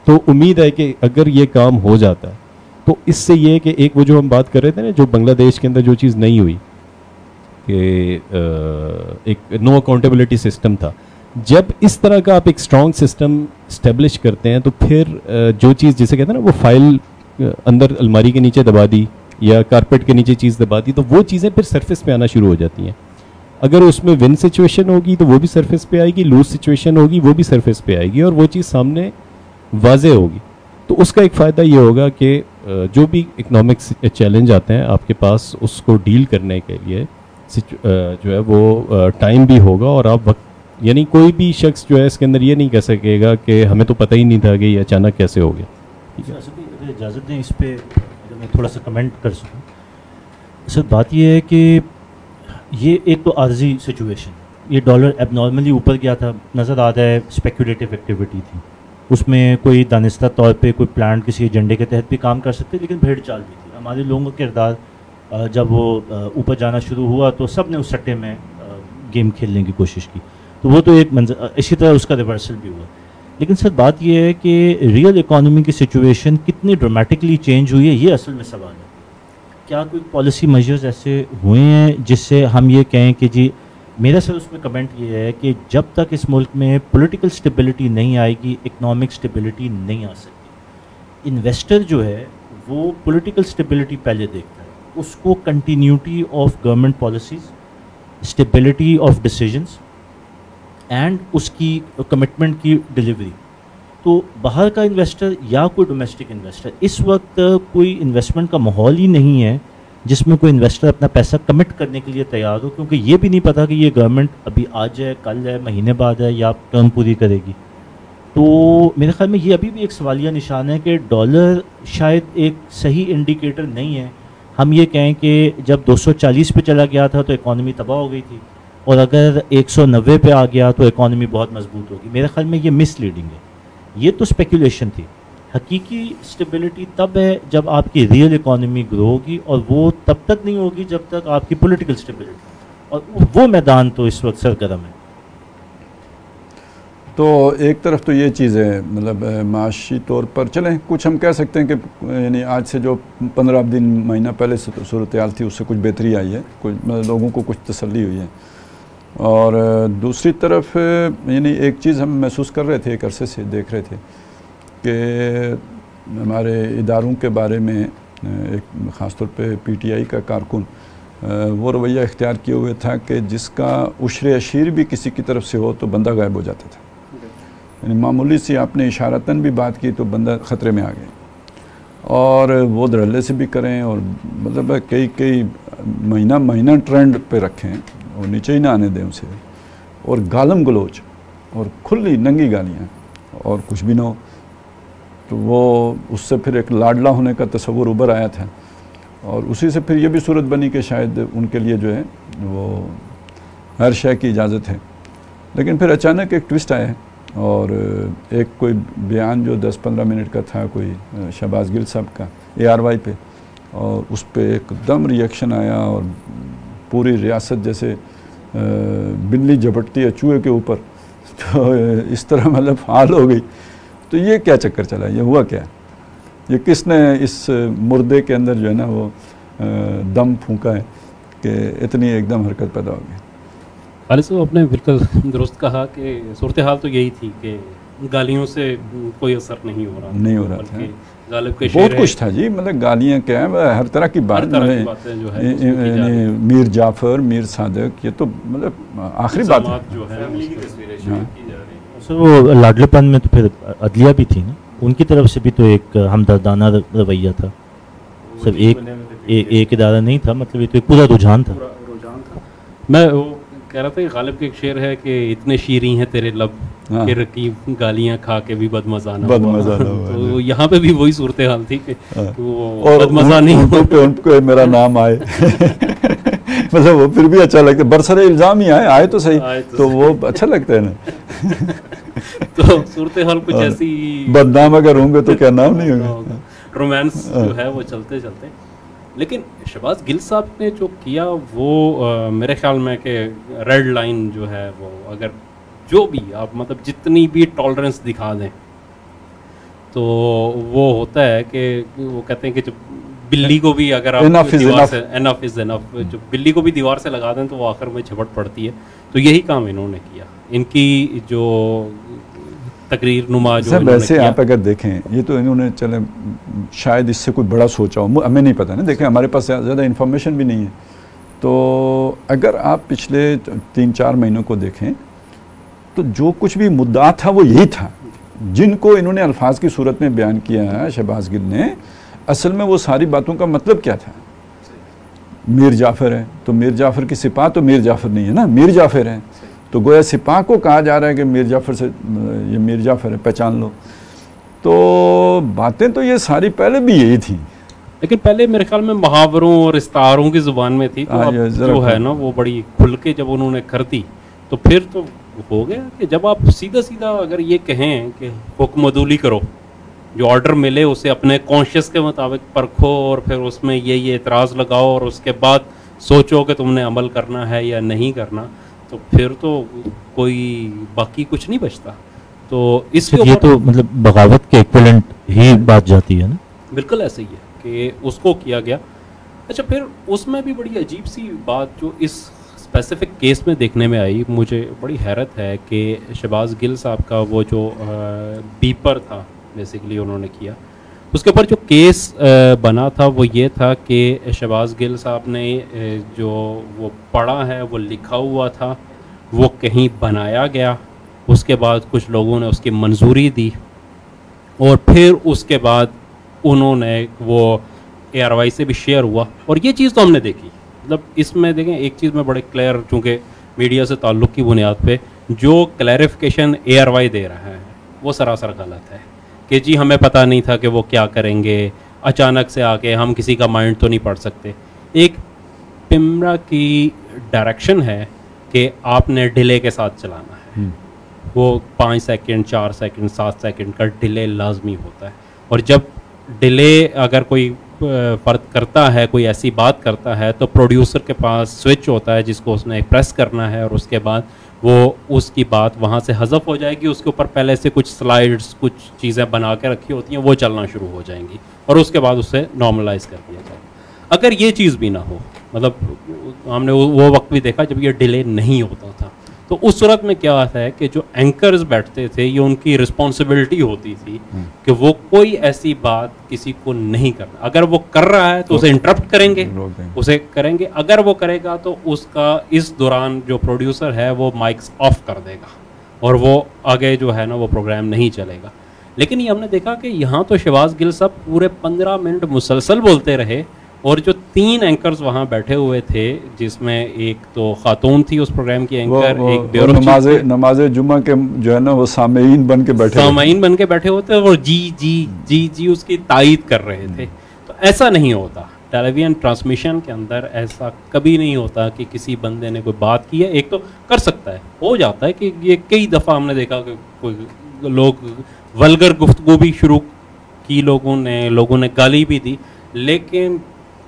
तो उम्मीद है कि अगर ये काम हो जाता है तो इससे ये कि एक वो जो हम बात कर रहे थे ना, जो बांग्लादेश के अंदर जो चीज़ नहीं हुई कि एक नो अकाउंटेबिलिटी सिस्टम था। जब इस तरह का आप एक स्ट्रॉन्ग सिस्टम स्टेब्लिश करते हैं तो फिर जो चीज़ जिसे कहते हैं ना, वो फाइल अंदर अलमारी के नीचे दबा दी या कारपेट के नीचे चीज़ दबा दी, तो वो चीज़ें फिर सरफेस पे आना शुरू हो जाती हैं। अगर उसमें विन सिचुएशन होगी तो वो भी सरफेस पे आएगी, लूज सिचुएशन होगी वो भी सरफेस पे आएगी, और वो चीज़ सामने वाजे होगी। तो उसका एक फ़ायदा ये होगा कि जो भी इकोनॉमिक्स चैलेंज आते हैं आपके पास, उसको डील करने के लिए जो है वो टाइम भी होगा, और आप वक्त, यानी कोई भी शख्स जो है इसके अंदर ये नहीं कह सकेगा कि हमें तो पता ही नहीं था कि ये अचानक कैसे हो गया। ठीक है, अगर इजाज़त दें इस पर, अगर मैं थोड़ा सा कमेंट कर सकूँ। सर बात ये है कि ये एक तो आर्जी सिचुएशन, ये डॉलर एबनॉर्मली ऊपर गया था, नज़र आ रहा है स्पेकुलेटिव एक्टिविटी थी, उसमें कोई दानिस्ता तौर पे कोई प्लान किसी एजेंडे के तहत भी काम कर सकते, लेकिन भेड़ चाल भी थी। हमारे लोगों का किरदार जब वो ऊपर जाना शुरू हुआ तो सब ने उस सट्टे में गेम खेलने की कोशिश की, तो वो तो एक मंजर, इसी तरह उसका रिवर्सल भी हुआ। लेकिन सर बात यह है कि रियल इकोनॉमी की सिचुएशन कितनी ड्रामेटिकली चेंज हुई है, ये असल में सवाल है। क्या कोई पॉलिसी मेजर्स ऐसे हुए हैं जिससे हम ये कहें कि जी, मेरा सर उसमें कमेंट ये है कि जब तक इस मुल्क में पॉलिटिकल स्टेबिलिटी नहीं आएगी, इकोनॉमिक स्टेबिलिटी नहीं आ सकती। इन्वेस्टर जो है वो पॉलिटिकल स्टेबिलिटी पहले देखता है, उसको continuity of government policies, stability of decisions and उसकी कमिटमेंट की डिलीवरी। तो बाहर का इन्वेस्टर या कोई डोमेस्टिक इन्वेस्टर, इस वक्त कोई इन्वेस्टमेंट का माहौल ही नहीं है जिसमें कोई इन्वेस्टर अपना पैसा कमिट करने के लिए तैयार हो, क्योंकि ये भी नहीं पता कि ये गवर्नमेंट अभी आज है, कल है, महीने बाद है, या टर्म पूरी करेगी। तो मेरे ख्याल में ये अभी भी एक सवालिया निशान है कि डॉलर शायद एक सही इंडिकेटर नहीं है। हम ये कहें कि जब 240 पे चला गया था तो इकॉनमी तबाह हो गई थी, और अगर 190 पे आ गया तो इकॉनमी बहुत मजबूत होगी। मेरे ख्याल में ये मिसलीडिंग है, ये तो स्पेकुलेशन थी। हकीकी स्टेबिलिटी तब है जब आपकी रियल इकॉनमी ग्रो होगी, और वो तब तक नहीं होगी जब तक आपकी पॉलिटिकल स्टेबिलिटी, और वो मैदान तो इस वक्त सरगर्म है। तो एक तरफ तो ये चीज़ है, मतलब माशी तौर पर चलें कुछ हम कह सकते हैं कि यानी आज से जो 15 दिन महीना पहले सूरत हाल थी उससे कुछ बेहतरी आई है, कुछ मतलब लोगों को कुछ तसल्ली हुई है। और दूसरी तरफ यानी एक चीज़ हम महसूस कर रहे थे, एक अरसे से देख रहे थे कि हमारे इदारों के बारे में एक ख़ास तौर पे पीटीआई का कारकुन वो रवैया इख्तियार किए हुए था कि जिसका उश्र अशीर भी किसी की तरफ से हो तो बंदा गायब हो जाता था। यानी मामूली सी आपने इशारतन भी बात की तो बंदा ख़तरे में आ गया, और वो धड़ल्ले से भी करें और मतलब कई महीना ट्रेंड पे रखें और नीचे ही ना आने दें उसे, और गालम गलोच और खुली नंगी गालियाँ और कुछ भी ना हो, तो वो उससे फिर एक लाडला होने का तस्वुर उभर आया था। और उसी से फिर ये भी सूरत बनी कि शायद उनके लिए जो है वो हर शय की इजाज़त है। लेकिन फिर अचानक एक ट्विस्ट आया और एक कोई बयान जो 10-15 मिनट का था कोई शहबाज गिल साहब का ARY पे, और उस पर एकदम रिएक्शन आया और पूरी रियासत जैसे बिल्ली झपटती है चूहे के ऊपर, तो इस तरह मतलब हाल हो गई। तो ये क्या चक्कर चला, ये हुआ क्या, ये किसने इस मुर्दे के अंदर जो है ना वो दम फूंका है कि इतनी एकदम हरकत पैदा हो गई। खालिद साहब आपने बिल्कुल दुरुस्त कहा कि सूरत हाल तो यही थी कि गालियों से कोई असर नहीं हो रहा था। गालिब के बहुत कुछ था जी, मतलब गालियाँ क्या है, हर तरह की बात है, मीर जाफ़र, मीर सादक, ये तो मतलब आखिरी बात जो है। सर वो लाडलेपन में तो फिर अदलिया भी थी ना, उनकी तरफ से भी तो एक हमदर्दाना रवैया था। सब एक इदारा नहीं था, मतलब ये तो एक पूरा रुझान था। मैं वो कह रहा था कि गालिब के एक शेर है कि इतने शीरी हैं तेरे लब के रकीब गालियां खा के भी बदमज़ा हुआ। तो यहाँ पे भी वही सूरत हाल थी कि वो बदमज़ा नहीं पे उनको मेरा नाम आए मतलब वो फिर भी अच्छा लगता है, बरसरे इल्ज़ाम ही आए तो सही, तो वो अच्छा लगता है ना। तो सूरत हाल कुछ ऐसी, बदनाम अगर होंगे तो क्या नाम नहीं होगा। रोमांस जो है वो चलते चलते, लेकिन शहबाज गिल साहब ने जो किया वो मेरे ख्याल में कि रेड लाइन जो है वो, अगर जो भी आप मतलब जितनी भी टॉलरेंस दिखा दें तो वो होता है कि वो कहते हैं कि जब बिल्ली को भी अगर आप Enough is दीवार enough. से एनफ इज एनफ, जो बिल्ली को भी दीवार से लगा दें तो वो आखिर में झपट पड़ती है। तो यही काम इन्होंने किया, इनकी जो तकरीर नुमा जो सर इन्होंने वैसे किया। आप अगर देखें, ये तो इन्होंने चले शायद इससे कोई बड़ा सोचा हो, हमें नहीं पता ना, देखें हमारे पास ज़्यादा इन्फॉर्मेशन भी नहीं है। तो अगर आप पिछले 3-4 महीनों को देखें तो जो कुछ भी मुद्दा था वो यही था, जिनको इन्होंने अल्फाज की सूरत में बयान किया है शहबाज गिल ने, असल में वो सारी बातों का मतलब क्या था। मीर जाफ़र है तो मीर जाफ़र की सिपा तो मीर जाफ़र नहीं है ना, मीर जाफ़र है, तो गोया सिपा को कहा जा रहा है कि मीर जाफ़र से ये मीर जाफ़र है, पहचान लो। तो बातें तो ये सारी पहले भी यही थी, लेकिन पहले मेरे ख्याल में मुहावरों और इस्तारों की ज़ुबान में थी, तो हाँ, अब ये ज़रा जो है ना वो बड़ी खुल के जब उन्होंने कर दी तो फिर तो हो गया कि जब आप सीधा सीधा अगर ये कहें कि हुक्मदूली करो, जो ऑर्डर मिले उसे अपने कॉन्शियस के मुताबिक परखो और फिर उसमें ये एतराज़ लगाओ और उसके बाद सोचो कि तुमने अमल करना है या नहीं करना, तो फिर तो कोई बाकी कुछ नहीं बचता। तो इसके ये ऊपर तो मतलब बगावत के इक्विवेलेंट ही बात जाती है ना। बिल्कुल ऐसे ही है कि उसको किया गया। अच्छा, फिर उसमें भी बड़ी अजीब सी बात जो इस स्पेसिफिक केस में देखने में आई, मुझे बड़ी हैरत है कि शहबाज गिल साहब का वो जो बीपर था बेसिकली उन्होंने किया, उसके ऊपर जो केस बना था वो ये था कि शहबाज गिल साहब ने जो वो पढ़ा है, वो लिखा हुआ था, वो कहीं बनाया गया, उसके बाद कुछ लोगों ने उसकी मंजूरी दी और फिर उसके बाद उन्होंने वो ARY से भी शेयर हुआ। और ये चीज़ तो हमने देखी, मतलब इसमें देखें एक चीज़ में बड़े क्लियर, चूँकि मीडिया से ताल्लुक़ की बुनियाद पे जो क्लैरिफिकेशन ARY दे रहा है वो सरासर गलत है कि जी हमें पता नहीं था कि वो क्या करेंगे, अचानक से आके हम किसी का माइंड तो नहीं पढ़ सकते। एक पिमरा की डायरेक्शन है कि आपने डिले के साथ चलाना है, वो 5 सेकंड 4 सेकंड 7 सेकंड का डिले लाजमी होता है। और जब डिले अगर कोई फ़र्क करता है, कोई ऐसी बात करता है, तो प्रोड्यूसर के पास स्विच होता है जिसको उसने प्रेस करना है और उसके बाद वो उसकी बात वहाँ से हज़फ हो जाएगी, उसके ऊपर पहले से कुछ स्लाइड्स कुछ चीज़ें बना के रखी होती हैं वो चलना शुरू हो जाएंगी और उसके बाद उसे नॉर्मलाइज कर दिया जाएगा। अगर ये चीज़ भी ना हो, मतलब हमने वो वक्त भी देखा जब ये डिले नहीं होता था, तो उस सूरत में क्या आता है कि जो एंकर्स बैठते थे ये उनकी रिस्पॉन्सिबिलिटी होती थी कि वो कोई ऐसी बात किसी को नहीं करना, अगर वो कर रहा है तो उसे इंटरप्ट करेंगे, उसे करेंगे, अगर वो करेगा तो उसका इस दौरान जो प्रोड्यूसर है वो माइक्स ऑफ कर देगा और वो आगे जो है ना वो प्रोग्राम नहीं चलेगा। लेकिन ये हमने देखा कि यहाँ तो शहबाज गिल साहब पूरे 15 मिनट मुसलसल बोलते रहे और जो 3 एंकर्स वहाँ बैठे हुए थे, जिसमें एक तो खातून थी उस प्रोग्राम की एंकर, एक ब्यूरो नमाज जुमा के जो है ना वो सामईन बन के बैठे होते और जी जी जी जी उसकी तायीद कर रहे थे। तो ऐसा नहीं होता टेलीविजन ट्रांसमिशन के अंदर, ऐसा कभी नहीं होता कि किसी बंदे ने कोई बात की है, एक तो कर सकता है, हो जाता है कि ये कई दफ़ा हमने देखा कि कोई लोग वल्गर गुफ्तगू भी शुरू की, लोगों ने गाली भी दी, लेकिन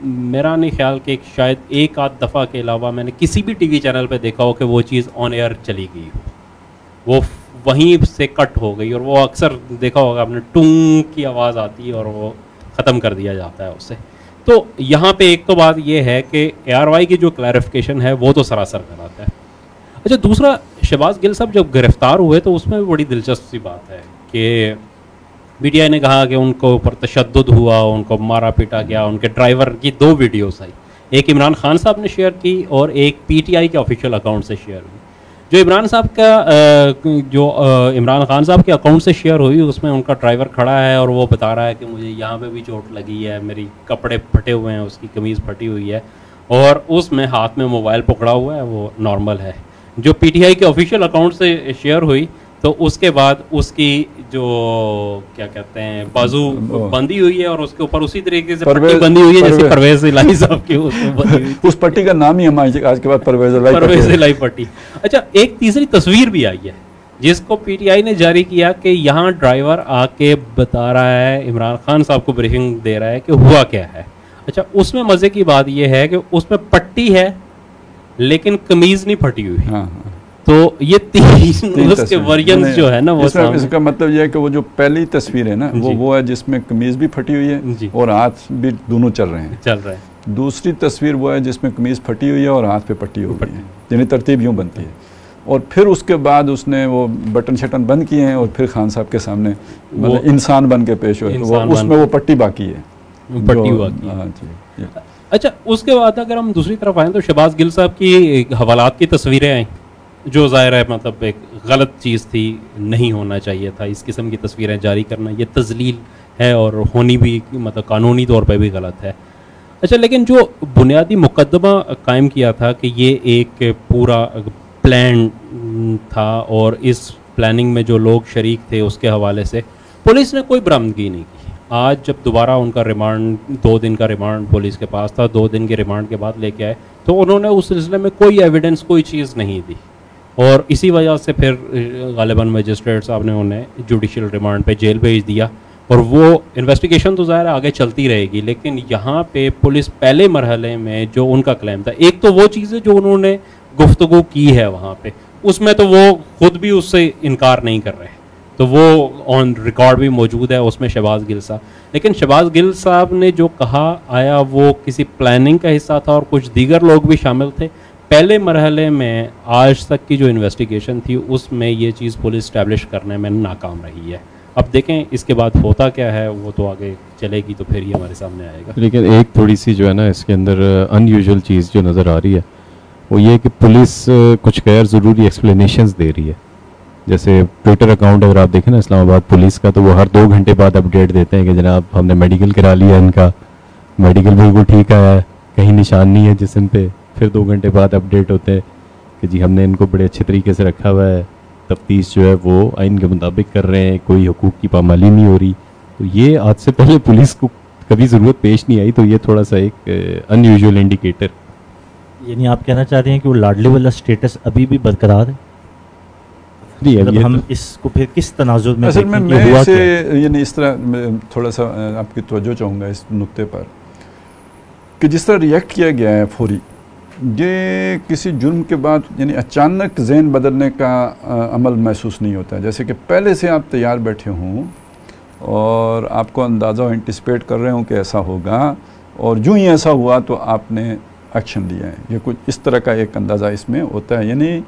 मेरा नहीं ख्याल कि शायद एक आध दफ़ा के अलावा मैंने किसी भी टीवी चैनल पे देखा हो कि वो चीज़ ऑन एयर चली गई हो, वो वहीं से कट हो गई। और वो अक्सर देखा होगा आपने, टूंग की आवाज़ आती है और वो ख़त्म कर दिया जाता है उससे। तो यहाँ पे एक तो बात ये है कि ARY की जो क्लैरिफिकेशन है वो तो सरासर गलत है। अच्छा, दूसरा, शहबाज गिल साहब जब गिरफ़्तार हुए तो उसमें भी बड़ी दिलचस्प सी बात है कि PTI ने कहा कि उनको ऊपर तशद्दुद हुआ, उनको मारा पीटा गया, उनके ड्राइवर की 2 वीडियोस आई, एक इमरान खान साहब ने शेयर की और एक PTI के ऑफिशियल अकाउंट से शेयर हुई। जो इमरान खान साहब के अकाउंट से शेयर हुई उसमें उनका ड्राइवर खड़ा है और वो बता रहा है कि मुझे यहाँ पे भी चोट लगी है, मेरी कपड़े फटे हुए हैं, उसकी कमीज़ फटी हुई है और उसमें हाथ में मोबाइल पकड़ा हुआ है, वो नॉर्मल है। जो PTI के ऑफिशियल अकाउंट से शेयर हुई तो उसके बाद उसकी जो क्या कहते हैं बाजू बंदी हुई है और उसके ऊपर उसी तरीके से पट्टी बंदी हुई है जैसे परवेज इलाही साहब की उस पट्टी का नाम ही हम आज के बाद परवेज इलाही पट्टी। अच्छा, एक तीसरी तस्वीर भी आई है जिसको PTI ने जारी किया कि यहाँ ड्राइवर आके बता रहा है, इमरान खान साहब को ब्रीफिंग दे रहा है कि हुआ क्या है। अच्छा, उसमें मज़े की बात यह है कि उसमें पट्टी है लेकिन कमीज़ नहीं फटी हुई। तो ये तीन उसके तस्वीर। वर्जन्स जो है ना वो इसमें सामने। इसका मतलब ये है कि वो जो पहली तस्वीर है ना जी। वो है जिसमें कमीज भी फटी हुई जी। है और हाथ भी दोनों चल रहे हैं। चल रहा है। दूसरी तस्वीर वो है जिसमें कमीज फटी हुई है और हाथ पे पट्टी हो गई है, यानी तरतीब यूँ बनती है। और फिर उसके बाद उसने वो बटन शटन बंद किए हैं और फिर खान साहब के सामने मतलब इंसान बन के पेश हुए, तो वो उसमें वो पट्टी बाकी है, पट्टी बाकी है। हाँ जी। अच्छा, उसके बाद अगर हम दूसरी तरफ आएँ तो शहबाज गिल साहब की हवालात की तस्वीरें आई, जो ज़ाहिर है मतलब एक गलत चीज़ थी, नहीं होना चाहिए था इस किस्म की तस्वीरें जारी करना, ये तजलील है और होनी भी मतलब कानूनी तौर पर भी गलत है। अच्छा, लेकिन जो बुनियादी मुकदमा कायम किया था कि ये एक पूरा प्लान था और इस प्लानिंग में जो लोग शरीक थे उसके हवाले से पुलिस ने कोई बरामदगी नहीं की। आज जब दोबारा उनका रिमांड 2 दिन का रिमांड पुलिस के पास था, 2 दिन के रिमांड के बाद लेके आए तो उन्होंने उस सिलसिले में कोई एविडेंस, कोई चीज़ नहीं दी और इसी वजह से फिर गालिबन मजिस्ट्रेट साहब ने उन्हें जुडिशल रिमांड पे जेल भेज दिया और वो इन्वेस्टिगेशन तो ज़ाहिर आगे चलती रहेगी। लेकिन यहाँ पे पुलिस पहले मरहले में जो उनका क्लेम था, एक तो वो चीज़ें जो उन्होंने गुफ्तगू की है वहाँ पे, उसमें तो वो खुद भी उससे इनकार नहीं कर रहे, तो वो ऑन रिकॉर्ड भी मौजूद है उसमें शहबाज गिल साहब। लेकिन शहबाज गिल साहब ने जो कहा आया वो किसी प्लानिंग का हिस्सा था और कुछ दीगर लोग भी शामिल थे। पहले मरहले में आज तक की जो इन्वेस्टिगेशन थी उसमें ये चीज़ पुलिस इस्टेब्लिश करने में नाकाम रही है। अब देखें इसके बाद होता क्या है, वो तो आगे चलेगी तो फिर ये हमारे सामने आएगा। लेकिन एक थोड़ी सी जो है ना इसके अंदर अनयूजुअल चीज़ जो नज़र आ रही है वो ये कि पुलिस कुछ गैर ज़रूरी एक्सप्लेनेशंस दे रही है। जैसे ट्विटर अकाउंट अगर आप देखें ना इस्लामाबाद पुलिस का, तो वो हर 2 घंटे बाद अपडेट देते हैं कि जनाब हमने मेडिकल करा लिया, इनका मेडिकल बिल्कुल ठीक आया है, कहीं निशान नहीं है जिस्म पे। फिर 2 घंटे बाद अपडेट होते हैं कि जी हमने इनको बड़े अच्छे तरीके से रखा हुआ है, तफ्तीश जो है वो आइन के मुताबिक कर रहे हैं, कोई हुकूक की पामाली नहीं हो रही। तो ये आज से पहले पुलिस को कभी ज़रूरत पेश नहीं आई, तो ये थोड़ा सा एक अनयूजुअल इंडिकेटर। यानी आप कहना चाह रहे हैं कि वो लाडले वाला स्टेटस अभी भी बरकरार है? मतलब हम इसको फिर किस तनाजुर में असल में देखें कि मैं हुआ इसे क्या? यानी इस तरह थोड़ा सा आपकी तवज्जो चाहूँगा इस नुक्ते पर कि जिस तरह रिएक्ट किया गया है फौरी, ये किसी जुर्म के बाद यानी अचानक जहन बदलने का अमल महसूस नहीं होता है। जैसे कि पहले से आप तैयार बैठे हों और आपको अंदाज़ा एंटिसिपेट कर रहे हों कि ऐसा होगा और यूँ ही ऐसा हुआ तो आपने एक्शन लिया है, ये कुछ इस तरह का एक अंदाज़ा इसमें होता है। यानी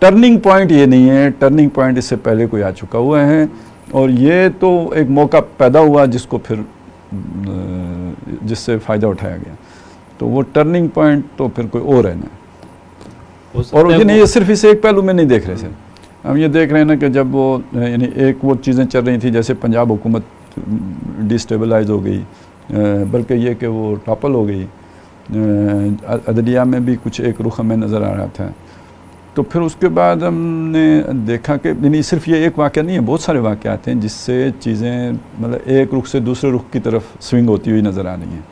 टर्निंग पॉइंट ये नहीं है, टर्निंग पॉइंट इससे पहले कोई आ चुका हुआ है और ये तो एक मौका पैदा हुआ जिसको फिर जिससे फ़ायदा उठाया गया, तो वो टर्निंग पॉइंट तो फिर कोई और है ना। और ये नहीं, ये सिर्फ इस एक पहलू में नहीं देख रहे थे, हम ये देख रहे हैं ना कि जब वो यानी एक वो चीज़ें चल रही थी जैसे पंजाब हुकूमत डिस्टेबलाइज हो गई, बल्कि ये कि वो टॉपल हो गई, अदलिया में भी कुछ एक रुख हमें नज़र आ रहा था। तो फिर उसके बाद हमने देखा कि यानी सिर्फ ये एक वाक़या नहीं है, बहुत सारे वाक़यात हैं जिससे चीज़ें मतलब एक रुख से दूसरे रुख की तरफ स्विंग होती हुई नज़र आ रही हैं।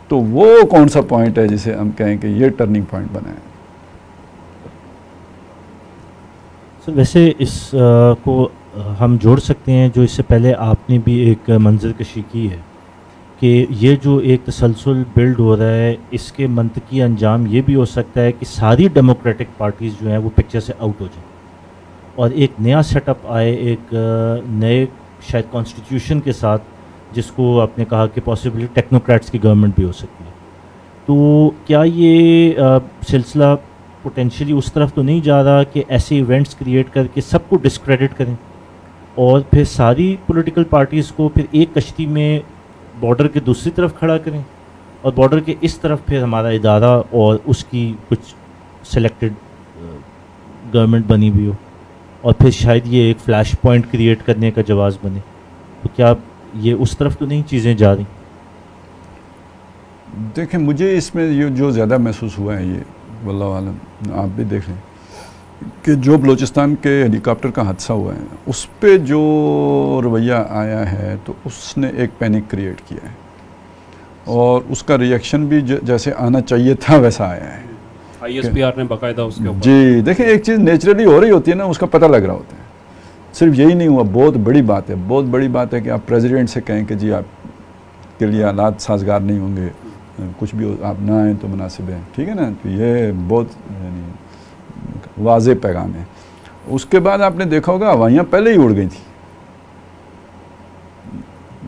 तो वो कौन सा पॉइंट है जिसे हम कहें कि ये टर्निंग पॉइंट बना है? सर वैसे इस को हम जोड़ सकते हैं जो इससे पहले आपने भी एक मंजर कशी की है कि ये जो एक तसलसल बिल्ड हो रहा है इसके मंतकी अंजाम ये भी हो सकता है कि सारी डेमोक्रेटिक पार्टीज़ जो हैं वो पिक्चर से आउट हो जाए और एक नया सेटअप आए, एक नए शायद कॉन्स्टिट्यूशन के साथ, जिसको आपने कहा कि पॉसिबली टेक्नोक्रेट्स की गवर्नमेंट भी हो सकती है। तो क्या ये सिलसिला पोटेंशियली उस तरफ तो नहीं जा रहा कि ऐसे इवेंट्स क्रिएट करके सबको डिस्क्रेडिट करें और फिर सारी पॉलिटिकल पार्टीज़ को फिर एक कश्ती में बॉर्डर के दूसरी तरफ खड़ा करें और बॉर्डर के इस तरफ फिर हमारा इदारा और उसकी कुछ सेलेक्टेड गवर्नमेंट बनी हुई हो और फिर शायद ये एक फ्लैश पॉइंट क्रिएट करने का जवाब बने? तो क्या ये उस तरफ तो नहीं चीज़ें जा रही? देखें, मुझे इसमें ये जो ज़्यादा महसूस हुआ है, ये वल्लाह आलम, आप भी देख लें कि जो बलूचिस्तान के हेलीकॉप्टर का हादसा हुआ है उस पे जो रवैया आया है तो उसने एक पैनिक क्रिएट किया है और उसका रिएक्शन भी जैसे आना चाहिए था वैसा आया है। ISPR ने बाकायदा उसके ऊपर जी देखिए, एक चीज़ नेचुरली हो रही होती है ना, उसका पता लग रहा होता है। सिर्फ यही नहीं हुआ, बहुत बड़ी बात है, बहुत बड़ी बात है कि आप प्रेसिडेंट से कहें कि जी आपके लिए हालात साजगार नहीं होंगे, कुछ भी आप ना आए तो मुनासिब है, ठीक है ना। तो ये बहुत वाज़े पैगाम है। उसके बाद आपने देखा होगा हवाइयाँ पहले ही उड़ गई थी।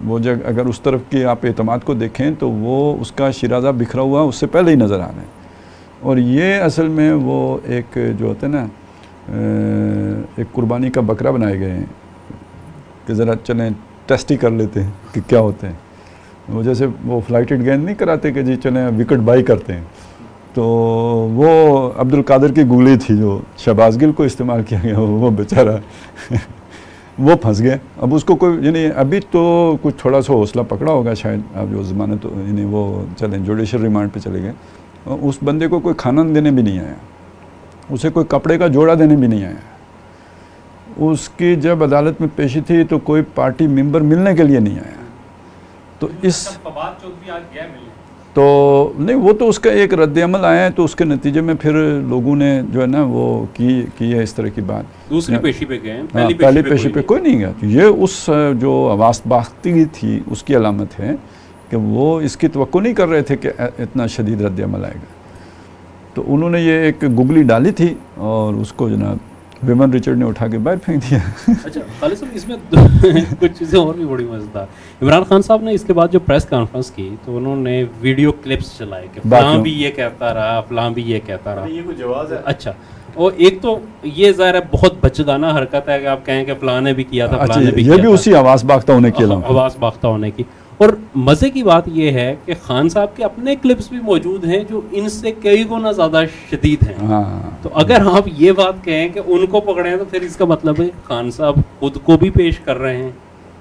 वो जगह अगर उस तरफ की आप एतमाद को देखें तो वो उसका शिराजा बिखरा हुआ उससे पहले ही नज़र आ रहा है। और ये असल में वो एक जो होता है ना, एक कुर्बानी का बकरा बनाए गए हैं कि ज़रा चलें टेस्ट ही कर लेते हैं कि क्या होते हैं। वो जैसे वो फ्लाइटेड गेंद नहीं कराते कि जी चलें विकेट बाई करते हैं, तो वो अब्दुल कादिर की गोली थी जो शहबाज गिल को इस्तेमाल किया गया, वो बेचारा वो फंस गया। अब उसको कोई यानी अभी तो कुछ थोड़ा सा हौसला पकड़ा होगा शायद, अब जो ज़माने तो यानी वो चलें जुडिशल रिमांड पे चले गए। उस बंदे को कोई खाना देने भी नहीं आया, उसे कोई कपड़े का जोड़ा देने भी नहीं आया। उसकी जब अदालत में पेशी थी तो कोई पार्टी मेंबर मिलने के लिए नहीं आया। तो इस तो नहीं, वो तो उसका एक रद्द-ए-अमल आया है, तो उसके नतीजे में फिर लोगों ने जो है ना वो की है इस तरह की बात। दूसरी पेशी पे गए, पहली पेशी पे कोई नहीं गया। तो ये उस जो वास्तबाख्ती थी उसकी अलामत है कि वो इसकी तवक्को नहीं कर रहे थे कि इतना शदीद रद्द-ए-अमल आएगा। तो उन्होंने ये एक गुगली डाली थी और उसको जनाब विमन रिचर्ड ने उठा के बाहर फेंक दिया। अच्छा खालिद साहब, इसमें कुछ चीज़ें और भी बड़ी मज़ेदार। इमरान खान साहब ने इसके बाद जो प्रेस कॉन्फ्रेंस की तो उन्होंने वीडियो क्लिप्स चलाए कि फलां भी ये कहता रहा, फलां भी ये कहता रहा। ये कोई जवाब है? अच्छा, और एक तो ये ज़ाहिर है बहुत बचगाना हरकत है कि आप कहें कि फलां ने भी किया था, फलां ने भी किया था। ये भी उसी आवाज़ बाख्ता होने की आवाज़ बाख्ता होने की। और मज़े की बात यह है कि खान साहब के अपने क्लिप्स भी मौजूद हैं जो इनसे कई गुना ज़्यादा शदीद हैं। हाँ। तो अगर आप ये बात कहें कि उनको पकड़ें तो फिर इसका मतलब है खान साहब खुद को भी पेश कर रहे हैं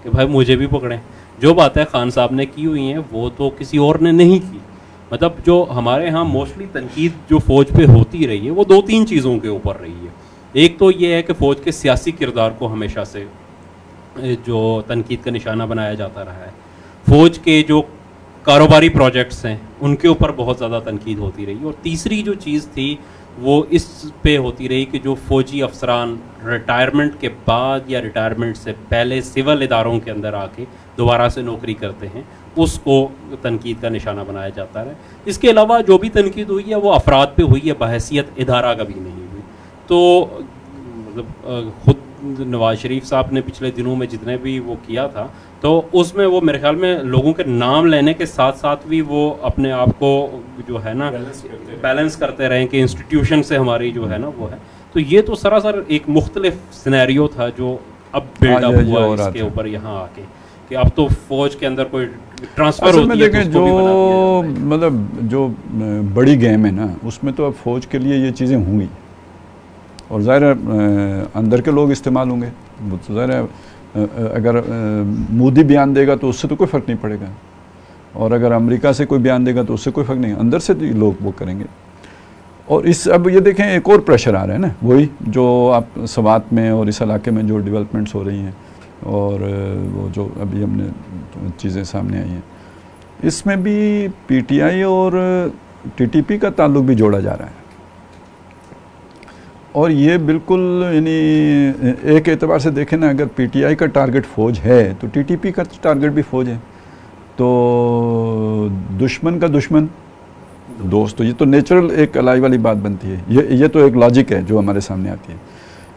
कि भाई मुझे भी पकड़ें। जो बातें खान साहब ने की हुई हैं वो तो किसी और ने नहीं की। मतलब जो हमारे यहाँ मोस्टली तनकीद जो फ़ौज पे होती रही है वो 2-3 चीज़ों के ऊपर रही है। एक तो ये है कि फ़ौज के सियासी किरदार को हमेशा से जो तनकीद का निशाना बनाया जाता रहा है। फ़ौज के जो कारोबारी प्रोजेक्ट्स हैं उनके ऊपर बहुत ज़्यादा तनकीद होती रही। और तीसरी जो चीज़ थी वो इस पे होती रही कि जो फ़ौजी अफसरान रिटायरमेंट के बाद या रिटायरमेंट से पहले सिविल इदारों के अंदर आके दोबारा से नौकरी करते हैं उसको तनकीद का निशाना बनाया जाता है। इसके अलावा जो भी तनकीद हुई है वो अफराद पे हुई है, बहैसियत इदारा कभी नहीं हुई। तो मतलब खुद नवाज शरीफ साहब ने पिछले दिनों में जितने भी वो किया था तो उसमें वो मेरे ख्याल में लोगों के नाम लेने के साथ साथ भी वो अपने आप को जो है ना बैलेंस करते रहे कि इंस्टीट्यूशन से हमारी जो है ना वो है। तो ये तो सरासर एक मुख्तलिफ सिनेरियो था जो अब बिल्डअप हुआ इसके ऊपर यहाँ आके कि अब तो फौज के अंदर कोई ट्रांसफर होती है तो जो मतलब जो बड़ी गेम है ना उसमें तो अब फौज के लिए ये चीज़ें होंगी और ज़ाहिर अंदर के लोग इस्तेमाल होंगे। वो तो ज़ाहिर है अगर मोदी बयान देगा तो उससे तो कोई फ़र्क नहीं पड़ेगा और अगर अमेरिका से कोई बयान देगा तो उससे कोई फ़र्क नहीं, अंदर से तो लोग वो करेंगे। और इस अब ये देखें एक और प्रेशर आ रहा है ना, वही जो आप सवात में और इस इलाके में जो डेवलपमेंट्स हो रही हैं और वो जो अभी हमने चीज़ें सामने आई हैं इसमें भी पीटीआई और टीटीपी का ताल्लुक भी जोड़ा जा रहा है। और ये बिल्कुल यानी एक एतबार से देखें ना, अगर पीटीआई का टारगेट फ़ौज है तो टीटीपी का टारगेट भी फ़ौज है। तो दुश्मन का दुश्मन दोस्त, तो ये तो नेचुरल एक अलाई वाली बात बनती है। ये तो एक लॉजिक है जो हमारे सामने आती है।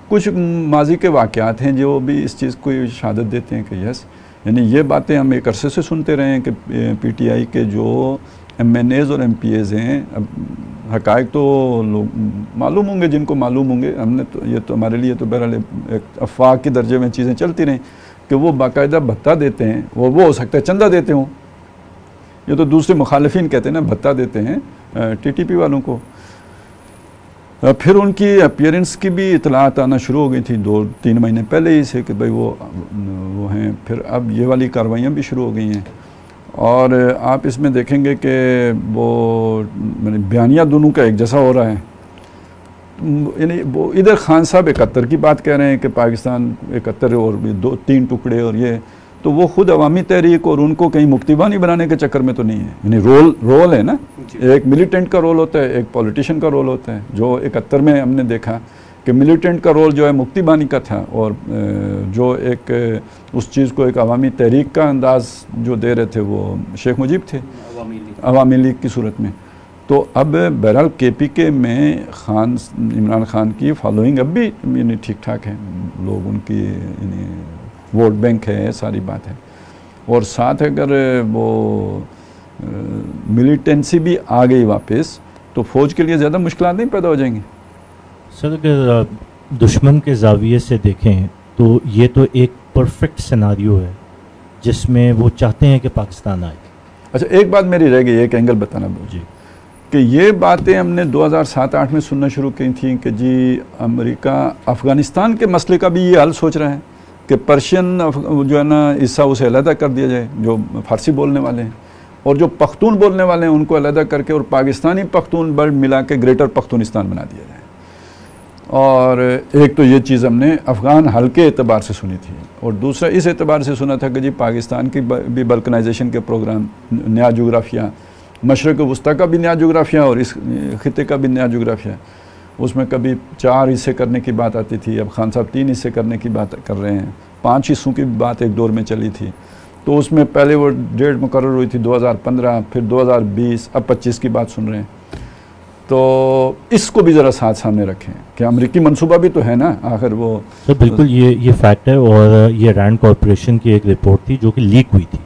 कुछ माजी के वाक़यात हैं जो भी इस चीज़ को शहादत देते हैं कि यस, यानी ये बातें हम एक अरसे से सुनते रहे हैं कि पीटीआई के जो एमएनएज़ और एमपीएज़ हैं, अब हक़ाइक़ तो लोग मालूम होंगे जिनको मालूम होंगे, हमने तो ये तो हमारे लिए तो बहरहाल एक अफवाह के दर्जे में चीज़ें चलती रहें कि वो बाकायदा भत्ता देते हैं। वो हो सकता है चंदा देते हों, ये तो दूसरे मुखालिफिन कहते हैं ना भत्ता देते हैं टीटीपी वालों को। फिर उनकी अपीयरेंस की भी इतलात आना शुरू हो गई थी 2-3 महीने पहले ही से कि भाई वो हैं। फिर अब ये वाली कार्रवाइयाँ भी शुरू हो गई हैं और आप इसमें देखेंगे कि वो मैंने बयानिया दोनों का एक जैसा हो रहा है। यानी वो इधर खान साहब 71 की बात कह रहे हैं कि पाकिस्तान 71 और भी 2-3 टुकड़े और ये, तो वो खुद अवामी तहरीक और उनको कहीं मुक्तिबानी बनाने के चक्कर में तो नहीं है। यानी रोल है ना, एक मिलिटेंट का रोल होता है, एक पॉलिटिशियन का रोल होता है। जो 71 में हमने देखा कि मिलिटेंट का रोल जो है मुक्तिबानी का था और जो एक उस चीज़ को एक अवामी तहरीक का अंदाज़ जो दे रहे थे वो शेख मुजीब थे अवामी लीग की सूरत में। तो अब बहरहाल KPK में इमरान खान की फॉलोइंग अब भी यानी ठीक ठाक है, लोग उनकी यानी वोट बैंक है, सारी बात है। और साथ अगर वो मिलिटेंसी भी आ गई वापस तो फ़ौज के लिए ज़्यादा मुश्किल नहीं पैदा हो जाएंगी। सर अगर दुश्मन के जाविये से देखें तो ये तो एक परफेक्ट सिनारियो है जिसमें वो चाहते हैं कि पाकिस्तान आए। अच्छा, एक बात मेरी रह गई, एक एंगल बताना जी, कि ये बातें हमने 2007-8 में सुनना शुरू की थी कि जी अमेरिका अफ़गानिस्तान के मसले का भी ये हल सोच रहा है कि पर्शियन जो है ना हिस्सा उसे अलहदा कर दिया जाए, जो फ़ारसी बोलने वाले हैं, और जो पख्तून बोलने वाले हैं उनको अलहदा करके और पाकिस्तानी पख्तून बर्ड मिला के ग्रेटर पख्तूनिस्तान बना दिया जाए। और एक तो ये चीज़ हमने अफ़गान हल के एतबार से सुनी थी, और दूसरा इस एतबार से सुना था कि जी पाकिस्तान की भी बल्कनाइजेशन के प्रोग्राम, नया जोग्राफिया, मशरक़ वस्ता का भी नया जोग्राफिया और इस ख़ित्ते का भी नया जोग्राफिया, उसमें कभी 4 हिस्से करने की बात आती थी, अब खान साहब 3 हिस्से करने की बात कर रहे हैं, 5 हिस्सों की बात एक दौर में चली थी। तो उसमें पहले वो डेट मुकर्रर हुई थी 2015, फिर 2020, अब 25 की बात सुन रहे हैं। तो इसको भी ज़रा साथ सामने रखें कि अमेरिकी मंसूबा भी तो है ना आखिर वो। तो बिल्कुल ये फैक्ट है, और ये रैंड कॉरपोरेशन की एक रिपोर्ट थी जो कि लीक हुई थी,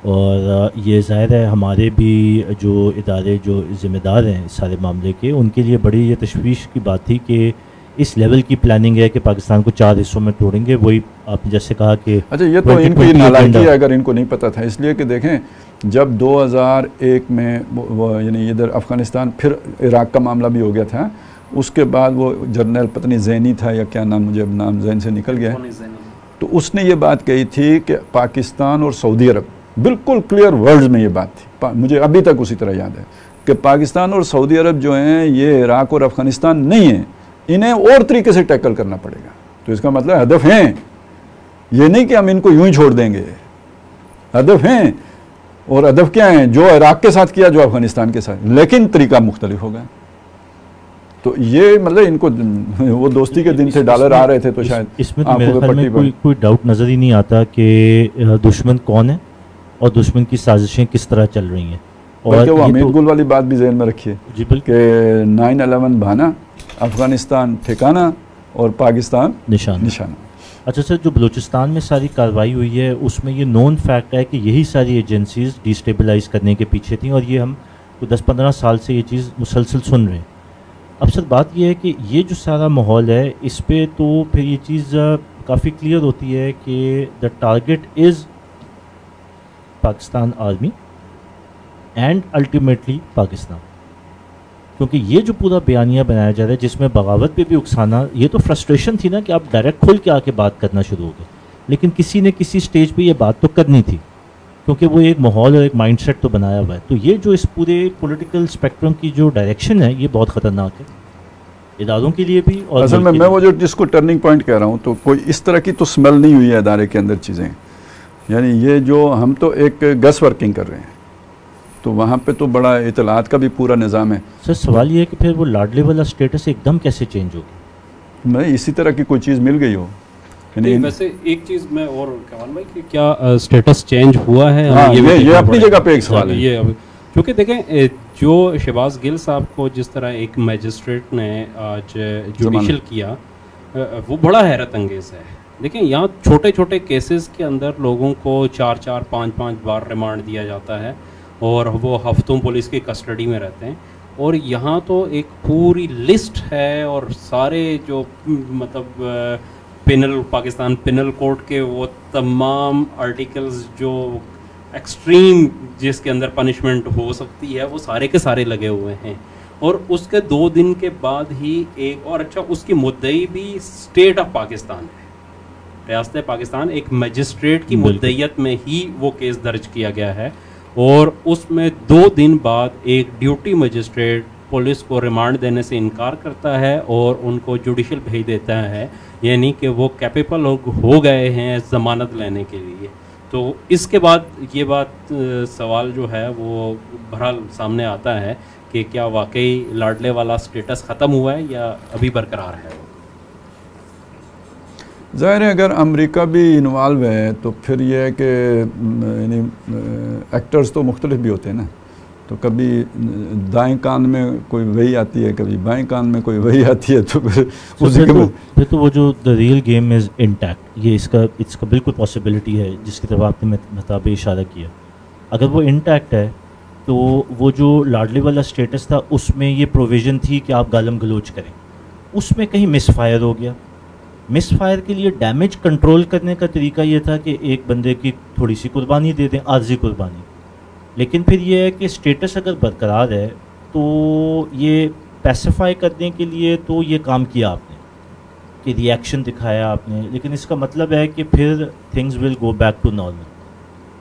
और ये ज़ाहिर है हमारे भी जो इदारे जो ज़िम्मेदार हैं इस सारे मामले के, उनके लिए बड़ी ये तशवीश की बात थी कि इस लेवल की प्लानिंग है कि पाकिस्तान को 4 हिस्सों में तोड़ेंगे। वही आपने जैसे कहा कि अच्छा, ये तो इनकी नालायकी है अगर इनको नहीं पता था, इसलिए कि देखें जब 2001 में वो यानी इधर अफ़गानिस्तान, फिर इराक़ का मामला भी हो गया था, उसके बाद वो जर्नल पता नहीं ज़ैनी था या क्या नाम, मुझे अब नाम जहन से निकल गया है, तो उसने ये बात कही थी कि पाकिस्तान और सऊदी अरब, बिल्कुल क्लियर वर्ड्स में ये बात थी, मुझे अभी तक उसी तरह याद है कि पाकिस्तान और सऊदी अरब जो हैं ये इराक़ और अफ़गानिस्तान नहीं है, इन्हें और तरीके से टैकल करना पड़ेगा। तो इसका मतलब हदफ हैं, ये नहीं कि हम इनको यूं ही छोड़ देंगे, हदफ हैं। और हदफ क्या है? जो इराक़ के साथ किया, जो अफ़गानिस्तान के साथ, लेकिन तरीका मुख्तलिफ होगा। तो ये मतलब इनको वो दोस्ती के दिन थे, डॉलर आ रहे थे, तो शायद इसमें तो मेरे ख्याल में कोई डाउट नज़र ही नहीं आता कि दुश्मन कौन है और दुश्मन की साजिशें किस तरह चल रही हैं। और वो हमीद गुल वाली बात भी ज़हन में रखिए जी बिल्कुल, कि 9/11 बहाना, अफ़गानिस्तान ठिकाना और पाकिस्तान निशाना। अच्छा सर, जो बलूचिस्तान में सारी कार्रवाई हुई है उसमें ये नॉन फैक्ट है कि यही सारी एजेंसीज़ डिस्टेबलाइज़ करने के पीछे थी, और ये हम 10-15 साल से ये चीज़ मुसलसल सुन रहे हैं। अब सर बात ये है कि ये जो सारा माहौल है इस पे तो फिर ये चीज़ काफ़ी क्लियर होती है कि the target is Pakistan army and ultimately Pakistan, क्योंकि ये जो पूरा बयानिया बनाया जा रहा है जिसमें बगावत पे भी उकसाना, ये तो फ्रस्ट्रेशन थी ना कि आप डायरेक्ट खुल के आके बात करना शुरू हो गए, लेकिन किसी ने किसी स्टेज पे ये बात तो करनी थी, क्योंकि वो एक माहौल और एक माइंडसेट तो बनाया हुआ है। तो ये जो इस पूरे पॉलिटिकल स्पेक्ट्रम की जो डायरेक्शन है ये बहुत ख़तरनाक है इदारों के लिए भी। और असल में मैं वो जो जिसको टर्निंग पॉइंट कह रहा हूँ, तो कोई इस तरह की तो स्मेल नहीं हुई है इदारे के अंदर चीज़ें, यानी ये जो हम तो एक गस वर्किंग कर रहे हैं, तो वहाँ पे तो बड़ा इतलात का भी पूरा निज़ाम है। सर सवाल ये है कि फिर वो लाडले वाला स्टेटस एकदम कैसे चेंज होगी? नहीं, इसी तरह की कोई चीज़ मिल गई हो। वैसे एक चीज़ मैं और कमाल भाई कि क्या स्टेटस चेंज हुआ है? हाँ, ये अपनी जगह पे एक सवाल है। ये क्योंकि देखें जो शहबाज गिल साहब को जिस तरह एक मैजिस्ट्रेट ने आज जुडिशल किया, वो बड़ा हैरत अंगेज़ है। देखें यहाँ छोटे छोटे केसेस के अंदर लोगों को 4-4, 5-5 बार रिमांड दिया जाता है और वो हफ्तों पुलिस की कस्टडी में रहते हैं, और यहाँ तो एक पूरी लिस्ट है और सारे जो मतलब पाकिस्तान पिनल कोड के वो तमाम आर्टिकल्स जो एक्सट्रीम जिसके अंदर पनिशमेंट हो सकती है वो सारे के सारे लगे हुए हैं। और उसके 2 दिन के बाद ही एक और अच्छा उसकी मुद्दई भी स्टेट ऑफ पाकिस्तान है, रियासत पाकिस्तान, एक मजिस्ट्रेट की मुद्दईयत में ही वो केस दर्ज किया गया है। और उसमें 2 दिन बाद एक ड्यूटी मजिस्ट्रेट पुलिस को रिमांड देने से इनकार करता है और उनको जुडिशल भेज देता है, यानी कि वो कैपेबल हो गए हैं ज़मानत लेने के लिए। तो इसके बाद ये बात सवाल जो है वो बहरहाल सामने आता है कि क्या वाकई लाडले वाला स्टेटस ख़त्म हुआ है या अभी बरकरार है? ज़ाहिर है अगर अमेरिका भी इन्वॉल्व है तो फिर यह है कि यानी एक्टर्स तो मुख्तलिफ भी होते हैं ना, तो कभी दाएं कान में कोई वही आती है, कभी बाएं कान में कोई वही आती है, तो फिर फिर तो वो जो the real game is intact, ये इसका बिल्कुल पॉसिबिलिटी है जिसकी तरफ आपने मतलब इशारा किया। अगर वो इंटैक्ट है तो वो जो लाडली वाला स्टेटस था उसमें ये प्रोविज़न थी कि आप गालम गलोच करें, उसमें कहीं मिसफायर हो गया। मिसफायर के लिए डैमेज कंट्रोल करने का तरीका ये था कि एक बंदे की थोड़ी सी कुर्बानी दे दें, आर्जी कुर्बानी। लेकिन फिर ये है कि स्टेटस अगर बरकरार है तो ये पैसिफाई करने के लिए तो ये काम किया आपने कि रिएक्शन दिखाया आपने, लेकिन इसका मतलब है कि फिर things will go back to normal.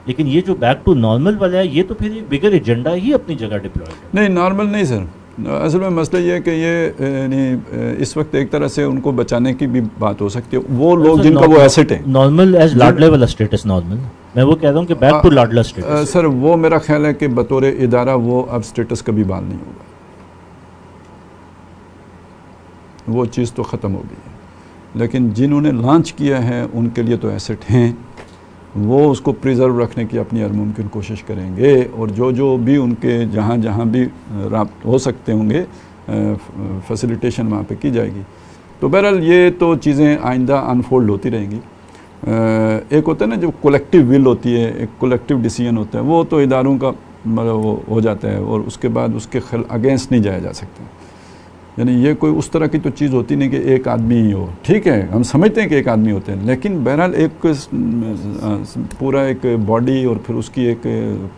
लेकिन ये जो बैक टू नॉर्मल वाला है ये तो फिर एक बिगर एजेंडा ही अपनी जगह डिप्लॉय है। नहीं, नॉर्मल नहीं सर, असल में मसला ये है कि ये इस वक्त एक तरह से उनको बचाने की भी बात हो सकती है। वो लोग जिनका वो एसेट है नॉर्मल एज लाडले वाला स्टेटस नॉर्मल, मैं वो कह रहा हूँ कि बैक टू लाडला स्टेटस। सर वो मेरा ख्याल है कि बतौर इदारा वो अब स्टेटस कभी बहाल नहीं होगा, वो चीज़ तो ख़त्म हो गई है। लेकिन जिन्होंने लॉन्च किया है उनके लिए तो एसेट हैं, वो उसको प्रिजर्व रखने की अपनी हर मुमकिन कोशिश करेंगे, और जो भी उनके जहाँ जहाँ भी राब्त हो सकते होंगे फैसिलिटेशन वहाँ पे की जाएगी। तो बहरहाल ये तो चीज़ें आइंदा अनफोल्ड होती रहेंगी। एक होता है ना जो कलेक्टिव विल होती है, एक कलेक्टिव डिसीजन होता है, वो तो इदारों का मतलब वो हो जाता है और उसके बाद उसके अगेंस्ट नहीं जाया जा सकता। यानी ये कोई उस तरह की तो चीज़ होती नहीं कि एक आदमी ही हो, ठीक है हम समझते हैं कि एक आदमी होते हैं, लेकिन बहरहाल एक पूरा एक बॉडी और फिर उसकी एक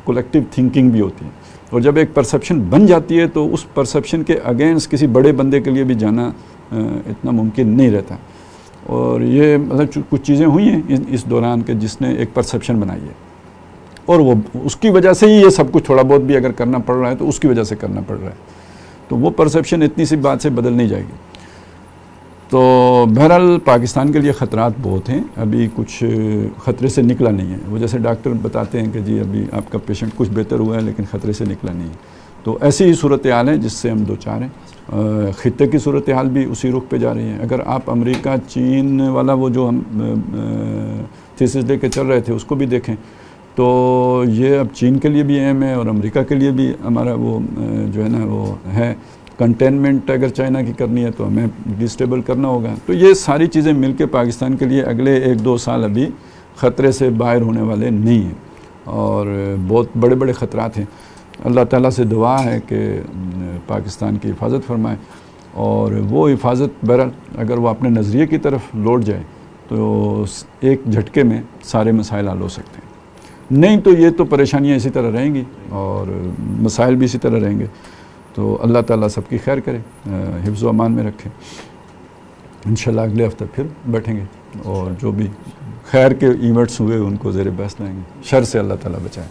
कलेक्टिव थिंकिंग भी होती है, और जब एक परसेप्शन बन जाती है तो उस परसेप्शन के अगेंस्ट किसी बड़े बंदे के लिए भी जाना इतना मुमकिन नहीं रहता। और ये मतलब कुछ चीज़ें हुई हैं इस दौरान के जिसने एक परसेप्शन बनाई है, और वो उसकी वजह से ही ये सब कुछ थोड़ा बहुत भी अगर करना पड़ रहा है तो उसकी वजह से करना पड़ रहा है। तो वो परसेप्शन इतनी सी बात से बदल नहीं जाएगी। तो बहरहाल पाकिस्तान के लिए ख़तरात बहुत हैं, अभी कुछ ख़तरे से निकला नहीं है। वो जैसे डॉक्टर बताते हैं कि जी अभी आपका पेशेंट कुछ बेहतर हुआ है लेकिन ख़तरे से निकला नहीं है, तो ऐसी ही सूरत हाल है जिससे हम दो चार हैं। ख़ित्ते की सूरत हाल भी उसी रुख पे जा रही है। अगर आप अमेरिका चीन वाला वो जो हम थीसिस लेके चल रहे थे उसको भी देखें तो ये अब चीन के लिए भी अहम है और अमेरिका के लिए भी हमारा वो जो है ना वो है। कंटेनमेंट अगर चाइना की करनी है तो हमें डिस्टेबल करना होगा। तो ये सारी चीज़ें मिलके पाकिस्तान के लिए अगले 1-2 साल अभी ख़तरे से बाहर होने वाले नहीं हैं और बहुत बड़े बड़े ख़तरात हैं। अल्लाह ताला से दुआ है कि पाकिस्तान की हिफाजत फरमाए, और वो हिफाजत बहरहाल अगर वो अपने नज़रिए की तरफ लौट जाए तो एक झटके में सारे मसाइल हल हो सकते हैं। नहीं तो ये तो परेशानियाँ इसी तरह रहेंगी और मसाइल भी इसी तरह रहेंगे। तो अल्लाह ताला सबकी खैर करे, हिफ्ज़ व अमान में रखे। इंशाल्लाह अगले हफ्ते फिर बैठेंगे और जो भी खैर के इवेंट्स हुए उनको ज़ेर बहस लाएंगे, शर से अल्लाह ताला बचाए।